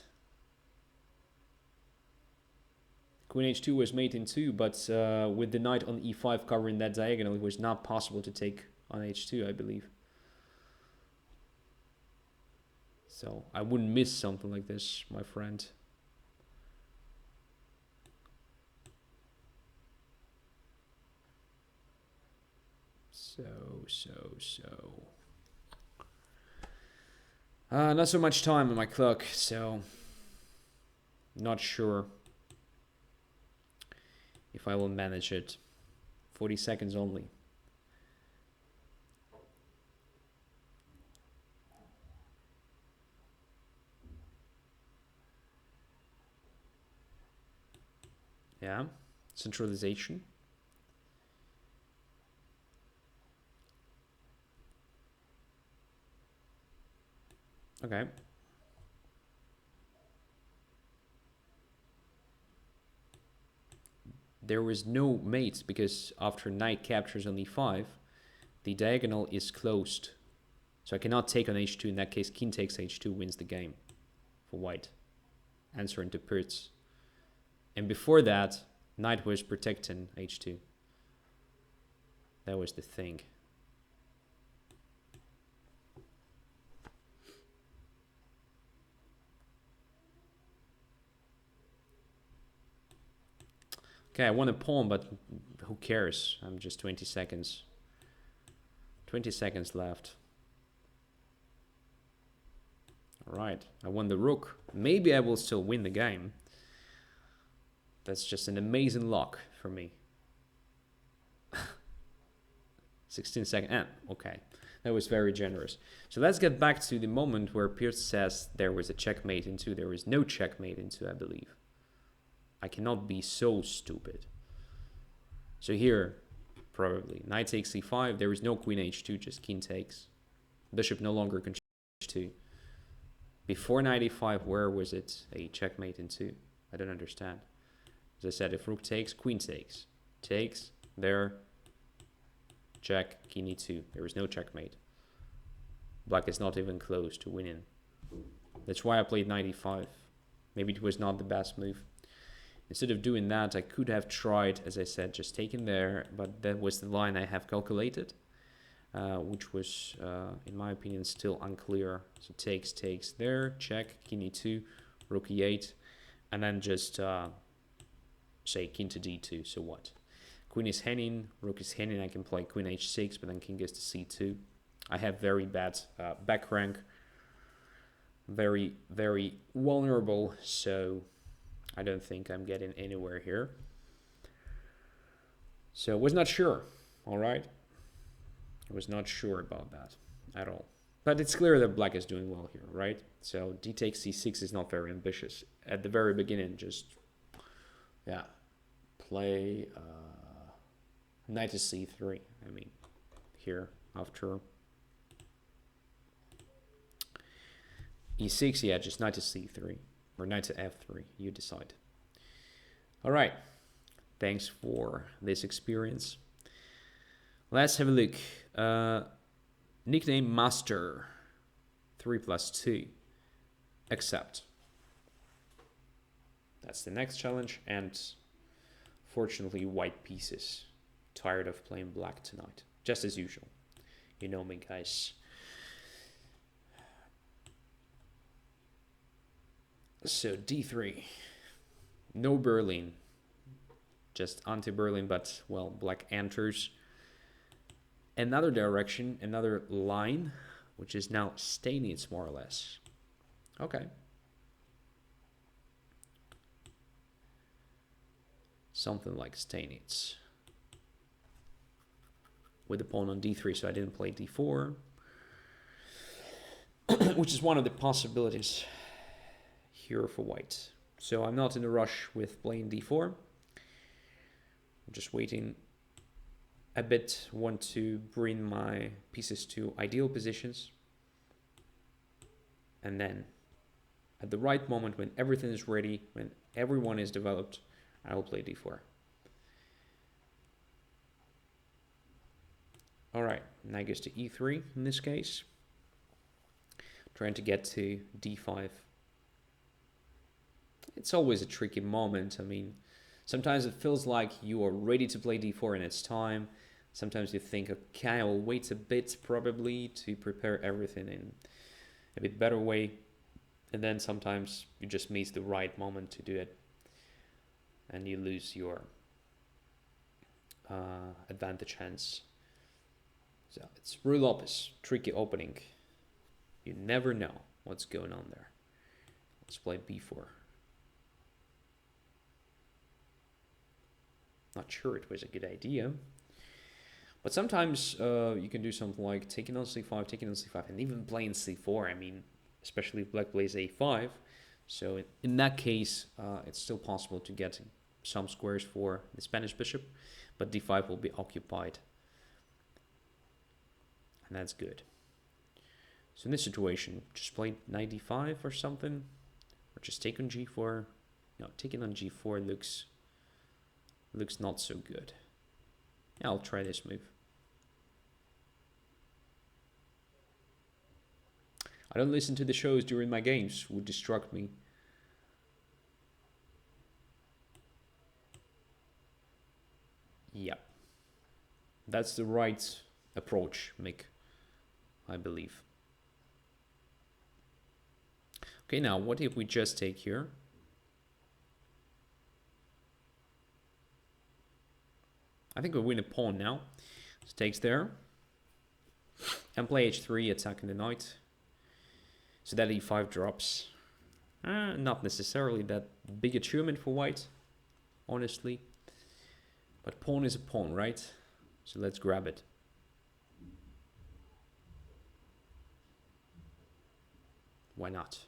Queen h2 was mate in 2, but with the knight on e5 covering that diagonal, it was not possible to take on h2, I believe. So I wouldn't miss something like this, my friend. So. Not so much time on my clock, so not sure if I will manage it. 40 seconds only. Yeah, centralization. Okay. There was no mate because after knight captures on e5, the diagonal is closed. So I cannot take on h2. In that case, king takes h2 wins the game for white. Answering to Pertz. And before that, knight was protecting h2. That was the thing. Okay, I won a pawn, but who cares? I'm just 20 seconds. 20 seconds left. All right, I won the rook. Maybe I will still win the game. That's just an amazing luck for me. 16 seconds. Okay. That was very generous. So let's get back to the moment where Pierce says there was a checkmate into. There was no checkmate into, I believe. I cannot be so stupid. So here, probably, knight takes c5. There is no queen h2, just king takes. Bishop no longer can h2. Before knight e5, where was it a checkmate into? I don't understand. As I said, if rook takes, queen takes. Takes, there, check, king e2. There is no checkmate. Black is not even close to winning. That's why I played knight e5. Maybe it was not the best move. Instead of doing that, I could have tried, as I said, just taking there, but that was the line I have calculated, which was, in my opinion, still unclear. So takes there, check, king e2, rook e8, and then just say king to d2. So what? Queen is hanging, rook is hanging. I can play queen h6, but then king goes to c2. I have very bad back rank, very, very vulnerable, so I don't think I'm getting anywhere here. So was not sure, all right? I was not sure about that at all. But it's clear that black is doing well here, right? So d takes c6 is not very ambitious. At the very beginning, just, yeah, play knight to c3. I mean, here, after e6, yeah, just knight to c3. Or knight to f3, you decide. All right, thanks for this experience. Let's have a look. Nickname Master, 3+2, accept. That's the next challenge, and fortunately white pieces. Tired of playing black tonight, just as usual. You know me, guys. So d3, no Berlin, just anti-Berlin, but well, black enters another direction, another line, which is now Steinitz more or less. Okay. Something like Steinitz. With the pawn on d3, so I didn't play d4, which is one of the possibilities here for white. So I'm not in a rush with playing d4. I'm just waiting a bit, want to bring my pieces to ideal positions. And then at the right moment, when everything is ready, when everyone is developed, I will play d4. All right, knight goes to e3 in this case. Trying to get to d5. It's always a tricky moment. I mean, sometimes it feels like you are ready to play d4 and it's time. Sometimes you think, okay, I will wait a bit probably to prepare everything in a bit better way. And then sometimes you just miss the right moment to do it. And you lose your advantage hands. So it's Rue Lopez, tricky opening. You never know what's going on there. Let's play b4. Not sure it was a good idea. But sometimes you can do something like taking on c5, and even playing c4. I mean, especially if black plays a5. So in that case, it's still possible to get some squares for the Spanish bishop, but d5 will be occupied. And that's good. So in this situation, just play knight d5 or something, or just take on g4. No, taking on g4 looks not so good. Yeah, I'll try this move. I don't listen to the shows during my games, would distract me. Yeah, that's the right approach, Mick, I believe. Okay, now what if we just take here? I think we win a pawn now. So takes there. And play h3, attacking the knight. So that e5 drops. Not necessarily that big achievement for white, honestly. But pawn is a pawn, right? So let's grab it. Why not?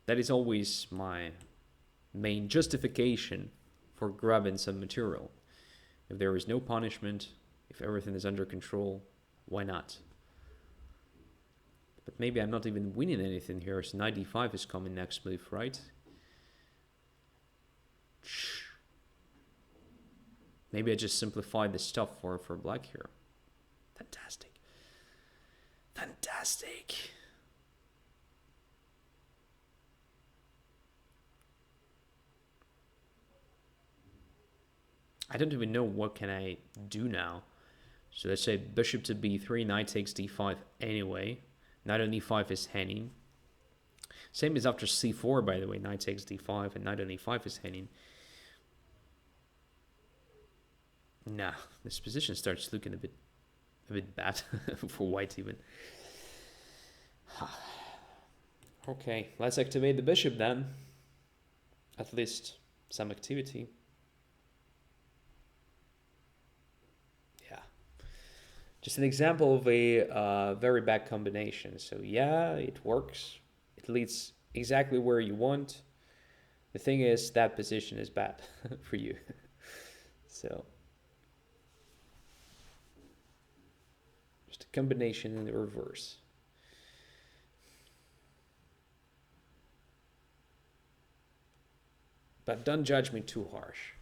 That is always my main justification for grabbing some material. If there is no punishment, if everything is under control, why not? But maybe I'm not even winning anything here, so knight d5 is coming next move, right? Maybe I just simplified the stuff for black here. Fantastic. Fantastic. I don't even know what can I do now. So let's say bishop to b3, knight takes d5 anyway. Knight on e5 is hanging. Same as after c4, by the way. Knight takes d5 and knight on e5 is hanging. Nah, this position starts looking a bit bad for white even. Okay, let's activate the bishop then. At least some activity. Just an example of a very bad combination. So yeah, it works. It leads exactly where you want. The thing is, that position is bad for you. So just a combination in the reverse. But don't judge me too harsh.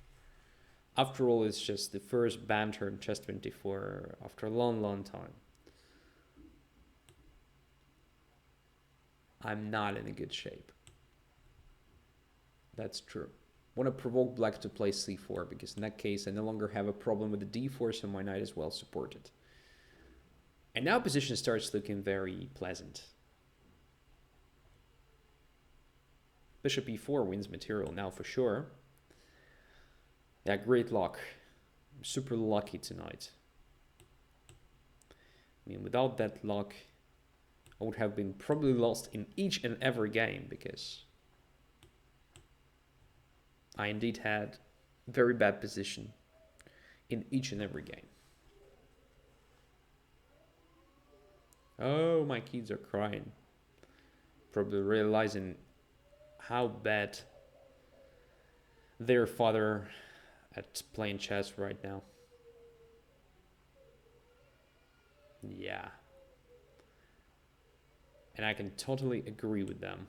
After all, it's just the first banter in chess 24 after a long time. I'm not in a good shape. That's true. I want to provoke black to play c4, because in that case I no longer have a problem with the d4, so my knight is well supported. And now position starts looking very pleasant. Bishop e4 wins material now for sure. Yeah, great luck. I'm super lucky tonight. I mean, without that luck, I would have been probably lost in each and every game, because I indeed had very bad position in each and every game. Oh, my kids are crying. Probably realizing how bad their father at playing chess right now. Yeah. And I can totally agree with them.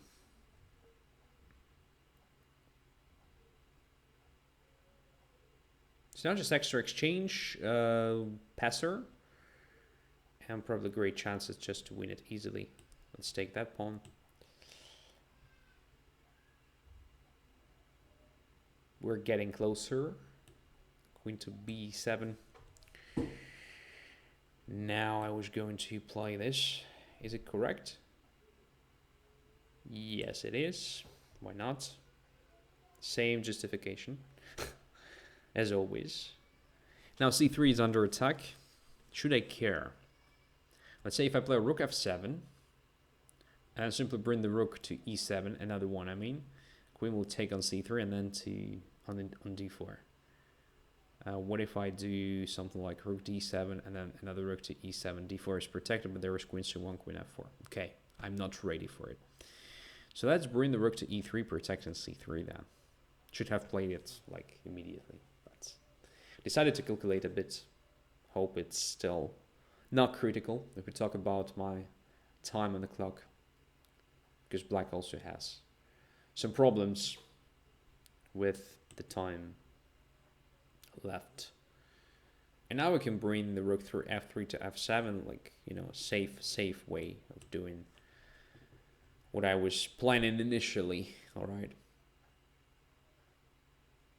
So now just extra exchange, passer. And probably great chances just to win it easily. Let's take that pawn. We're getting closer. Queen to b7. Now I was going to play this. Is it correct? Yes, it is. Why not? Same justification as always. Now c3 is under attack. Should I care? Let's say if I play rook f7 and I simply bring the rook to e7, another one I mean, queen will take on c3 and then on d4. What if I do something like rook d7 and then another rook to e7? d4 is protected, but there is queen c1, queen f4. Okay, I'm not ready for it. So let's bring the rook to e3, protecting c3 then. Should have played it like immediately, but decided to calculate a bit. Hope it's still not critical if we talk about my time on the clock, because black also has some problems with the time left. And now we can bring the rook through f3 to f7, like, you know, safe way of doing what I was planning initially. All right.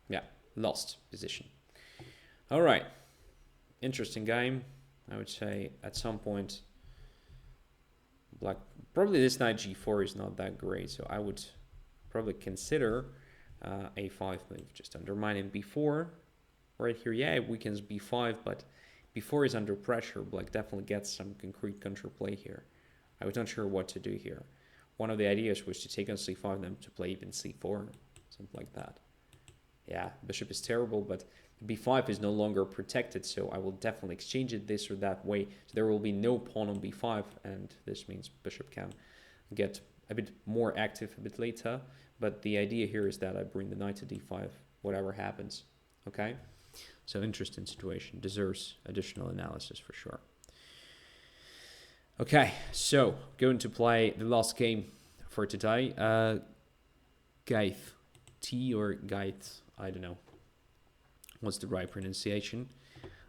Yeah, lost position. All right. Interesting game. I would say at some point black, probably this knight g4 is not that great, so I would probably consider a5 move, just undermining b4 right here. Yeah, it weakens b5, but b4 is under pressure. Black definitely gets some concrete counterplay here. I was not sure what to do here. One of the ideas was to take on c5 and then to play even c4, something like that. Yeah, bishop is terrible, but b5 is no longer protected, so I will definitely exchange it this or that way. So there will be no pawn on b5, and this means bishop can get a bit more active a bit later. But the idea here is that I bring the knight to d5, whatever happens. Okay, so interesting situation, deserves additional analysis for sure. Okay, so going to play the last game for today. Gaith, T or Gaith, I don't know what's the right pronunciation.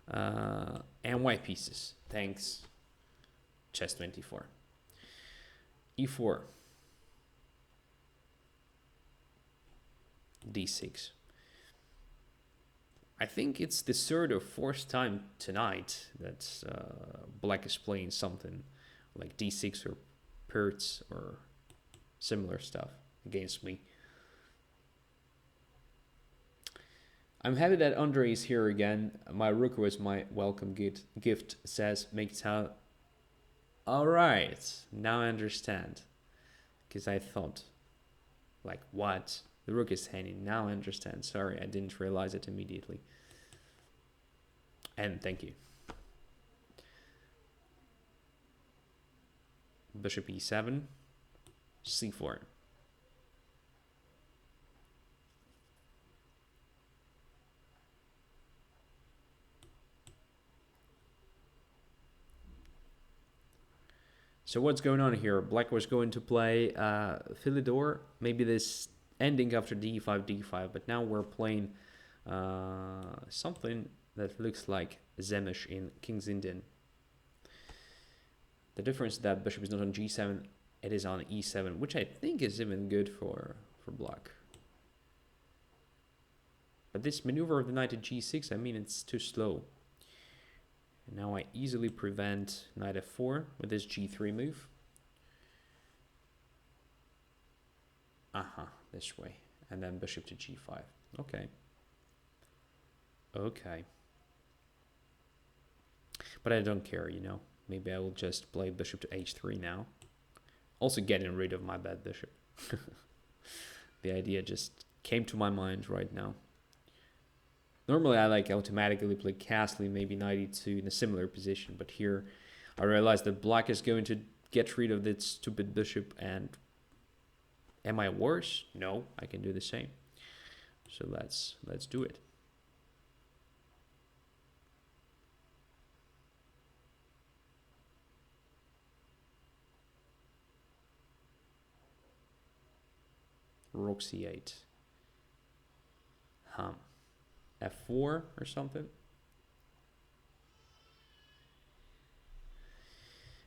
And white pieces, thanks chess24. e4, d6. I think it's the third or fourth time tonight that black is playing something like d6 or Pertz or similar stuff against me. I'm happy that Andrey is here again. My rook was my welcome gift, says Mikta. Alright, now I understand. Because I thought, like, what? The rook is hanging. Now I understand. Sorry, I didn't realize it immediately. And thank you. Bishop e7, c4. So what's going on here? Black was going to play Philidor, maybe this ending after d5, d5, but now we're playing something that looks like Zemish in King's Indian. The difference is that bishop is not on g7, it is on e7, which I think is even good for black. But this maneuver of the knight to g6, I mean, it's too slow. And now I easily prevent knight f4 with this g3 move. This way. And then bishop to g5. Okay. Okay. But I don't care, you know. Maybe I will just play bishop to h3 now. Also getting rid of my bad bishop. The idea just came to my mind right now. Normally I like automatically play castling, maybe knight e2 in a similar position. But here I realized that black is going to get rid of that stupid bishop. And am I worse? No, I can do the same. So let's do it. Rook c8. F4 or something.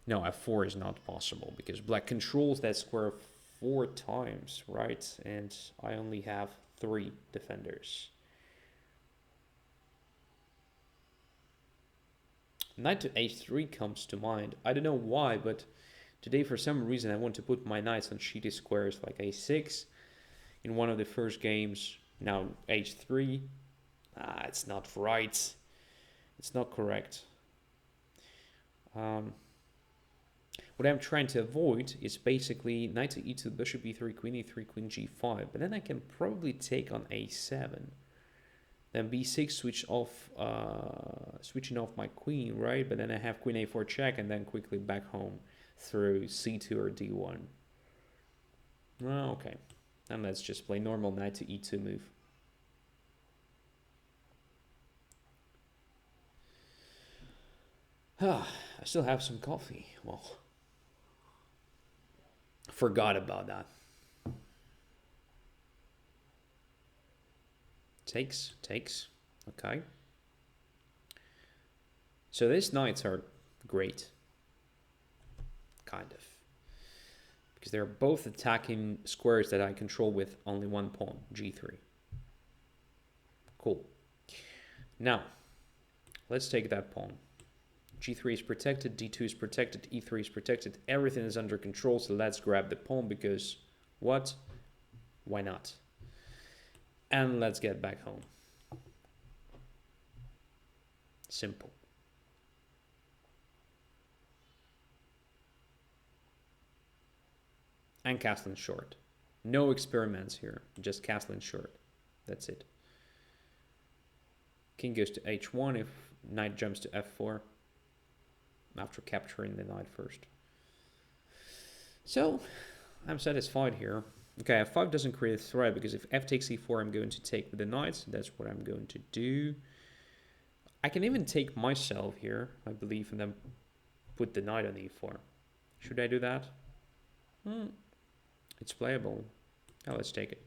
No, F4 is not possible because black controls that square 4 times, right? And I only have 3 defenders. Knight to h3 comes to mind. I don't know why, but today for some reason I want to put my knights on shitty squares like a6 in one of the first games. Now h3. It's not right. It's not correct. What I'm trying to avoid is basically knight to e2, bishop e3, queen queen g5. But then I can probably take on a7. Then b6, switching off my queen, right? But then I have queen a4 check and then quickly back home through c2 or d1. Okay. And let's just play normal knight to e2 move. I still have some coffee. Well, forgot about that. Takes. Okay. So these knights are great. Kind of. Because they're both attacking squares that I control with only one pawn, g3. Cool. Now, let's take that pawn. g3 is protected, d2 is protected, e3 is protected. Everything is under control, so let's grab the pawn because what? Why not? And let's get back home. Simple. And castling short. No experiments here, just castling short. That's it. King goes to h1 if knight jumps to f4 after capturing the knight first. So I'm satisfied here. Okay, f5 doesn't create a threat because if f takes e4, I'm going to take with the knight. That's what I'm going to do. I can even take myself here, I believe, and then put the knight on e4. Should I do that? It's playable. Now let's take it.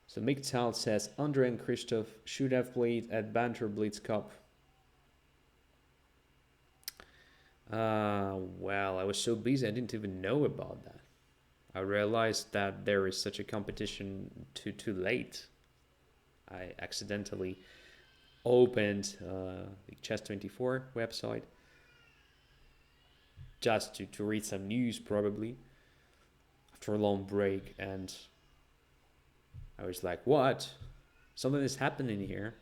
So Miktal says, Andrey and Christoph should have played at Banter Blitz Cup. Well, I was so busy I didn't even know about that. I realized that there is such a competition too late. I accidentally opened the Chess24 website just to read some news, probably after a long break, and I was like, what? Something is happening here.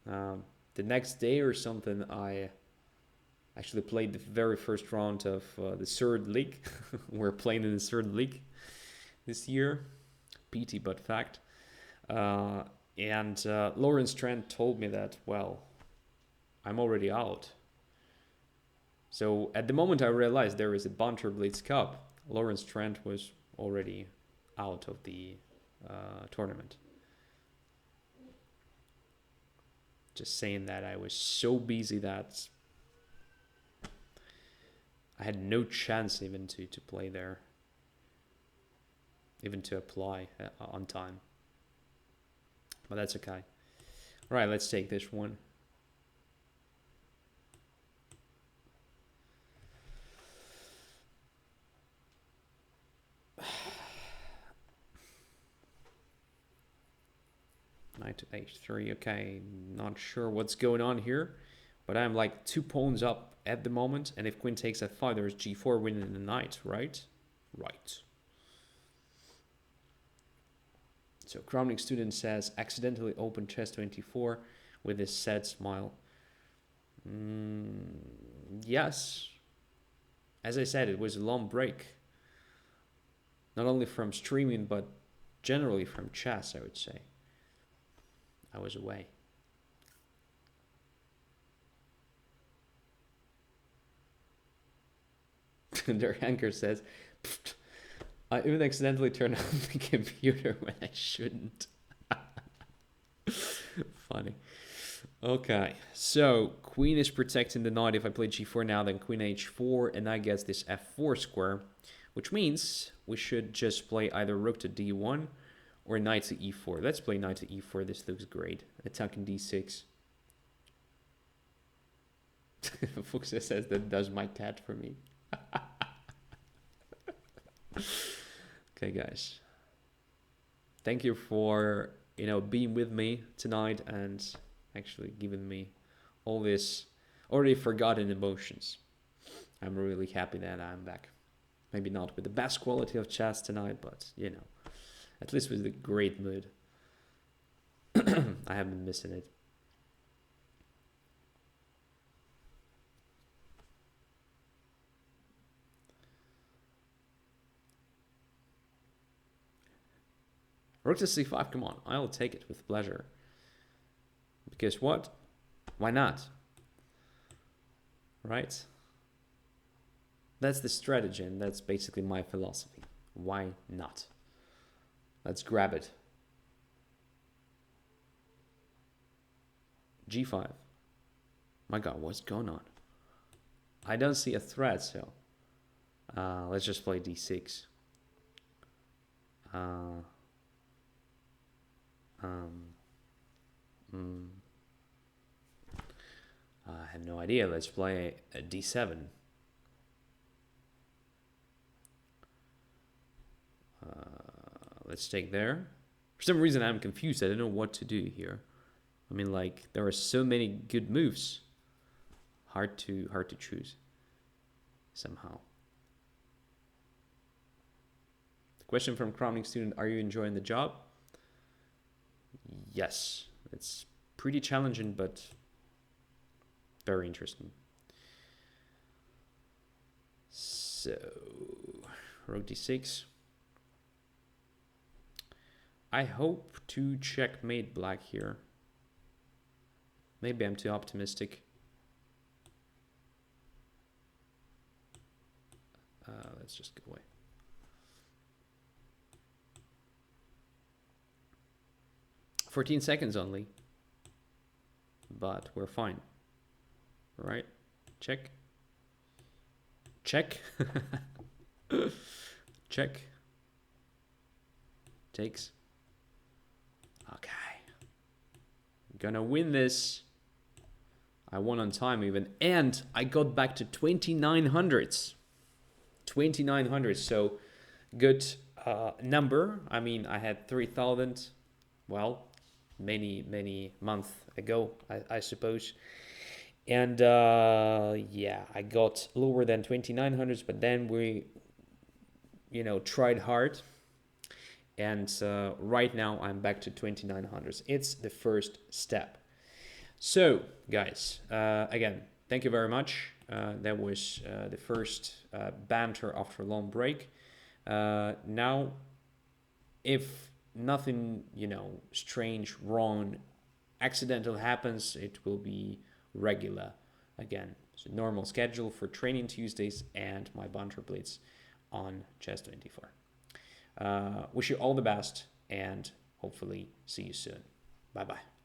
The next day or something, I actually played the very first round of the third league. We're playing in the third league this year. Pity, but fact. And Lawrence Trent told me that, well, I'm already out. So at the moment I realized there is a Banter Blitz Cup, Lawrence Trent was already out of the tournament. Just saying that I was so busy that I had no chance even to play there, even to apply on time. But that's okay. All right, let's take this one. Knight to h3. Okay, not sure what's going on here, but I'm like 2 pawns up at the moment, and if queen takes f5, there's g4 winning the knight, right? Right. So crowning student says, accidentally open Chess24 with this sad smile. Yes. As I said, it was a long break. Not only from streaming, but generally from chess, I would say. I was away. Their anchor says, I even accidentally turn on the computer when I shouldn't. Funny. Okay, so queen is protecting the knight. If I play g4 now, then queen h4, and I get this f4 square, which means we should just play either rook to d1 or knight to e4. Let's play knight to e4. This looks great. Attacking d6. Fuchsia says that does my cat for me. Okay, guys. Thank you for, being with me tonight and actually giving me all this already forgotten emotions. I'm really happy that I'm back. Maybe not with the best quality of chess tonight, but, at least with a great mood. I have been missing it. Rook to c5, come on, I'll take it with pleasure. Because what? Why not? Right? That's the strategy, and that's basically my philosophy. Why not? Let's grab it. g5. My god, what's going on? I don't see a threat, so let's just play d6. I have no idea. Let's play a d7. Let's take there. For some reason, I'm confused. I don't know what to do here. I mean, like, there are so many good moves. Hard to choose somehow. The question from crowning student: are you enjoying the job? Yes, it's pretty challenging, but very interesting. So, rook d6. I hope to checkmate black here. Maybe I'm too optimistic. Let's just go away. "14 seconds only, but we're fine." Right? Check. Check. Check. Takes. Okay. Gonna win this. I won on time even. And I got back to 2900s. 2900. So good number. I mean, I had 3000. Well, many months ago, I suppose. And yeah, I got lower than 2900s, but then we, tried hard. And right now I'm back to 2900s. It's the first step. So, guys, again, thank you very much. That was the first banter after a long break. Now, if nothing, strange, wrong, accidental happens, it will be regular again. So normal schedule for training Tuesdays and my Banter Blitz on Chess24. Wish you all the best and hopefully see you soon. Bye-bye.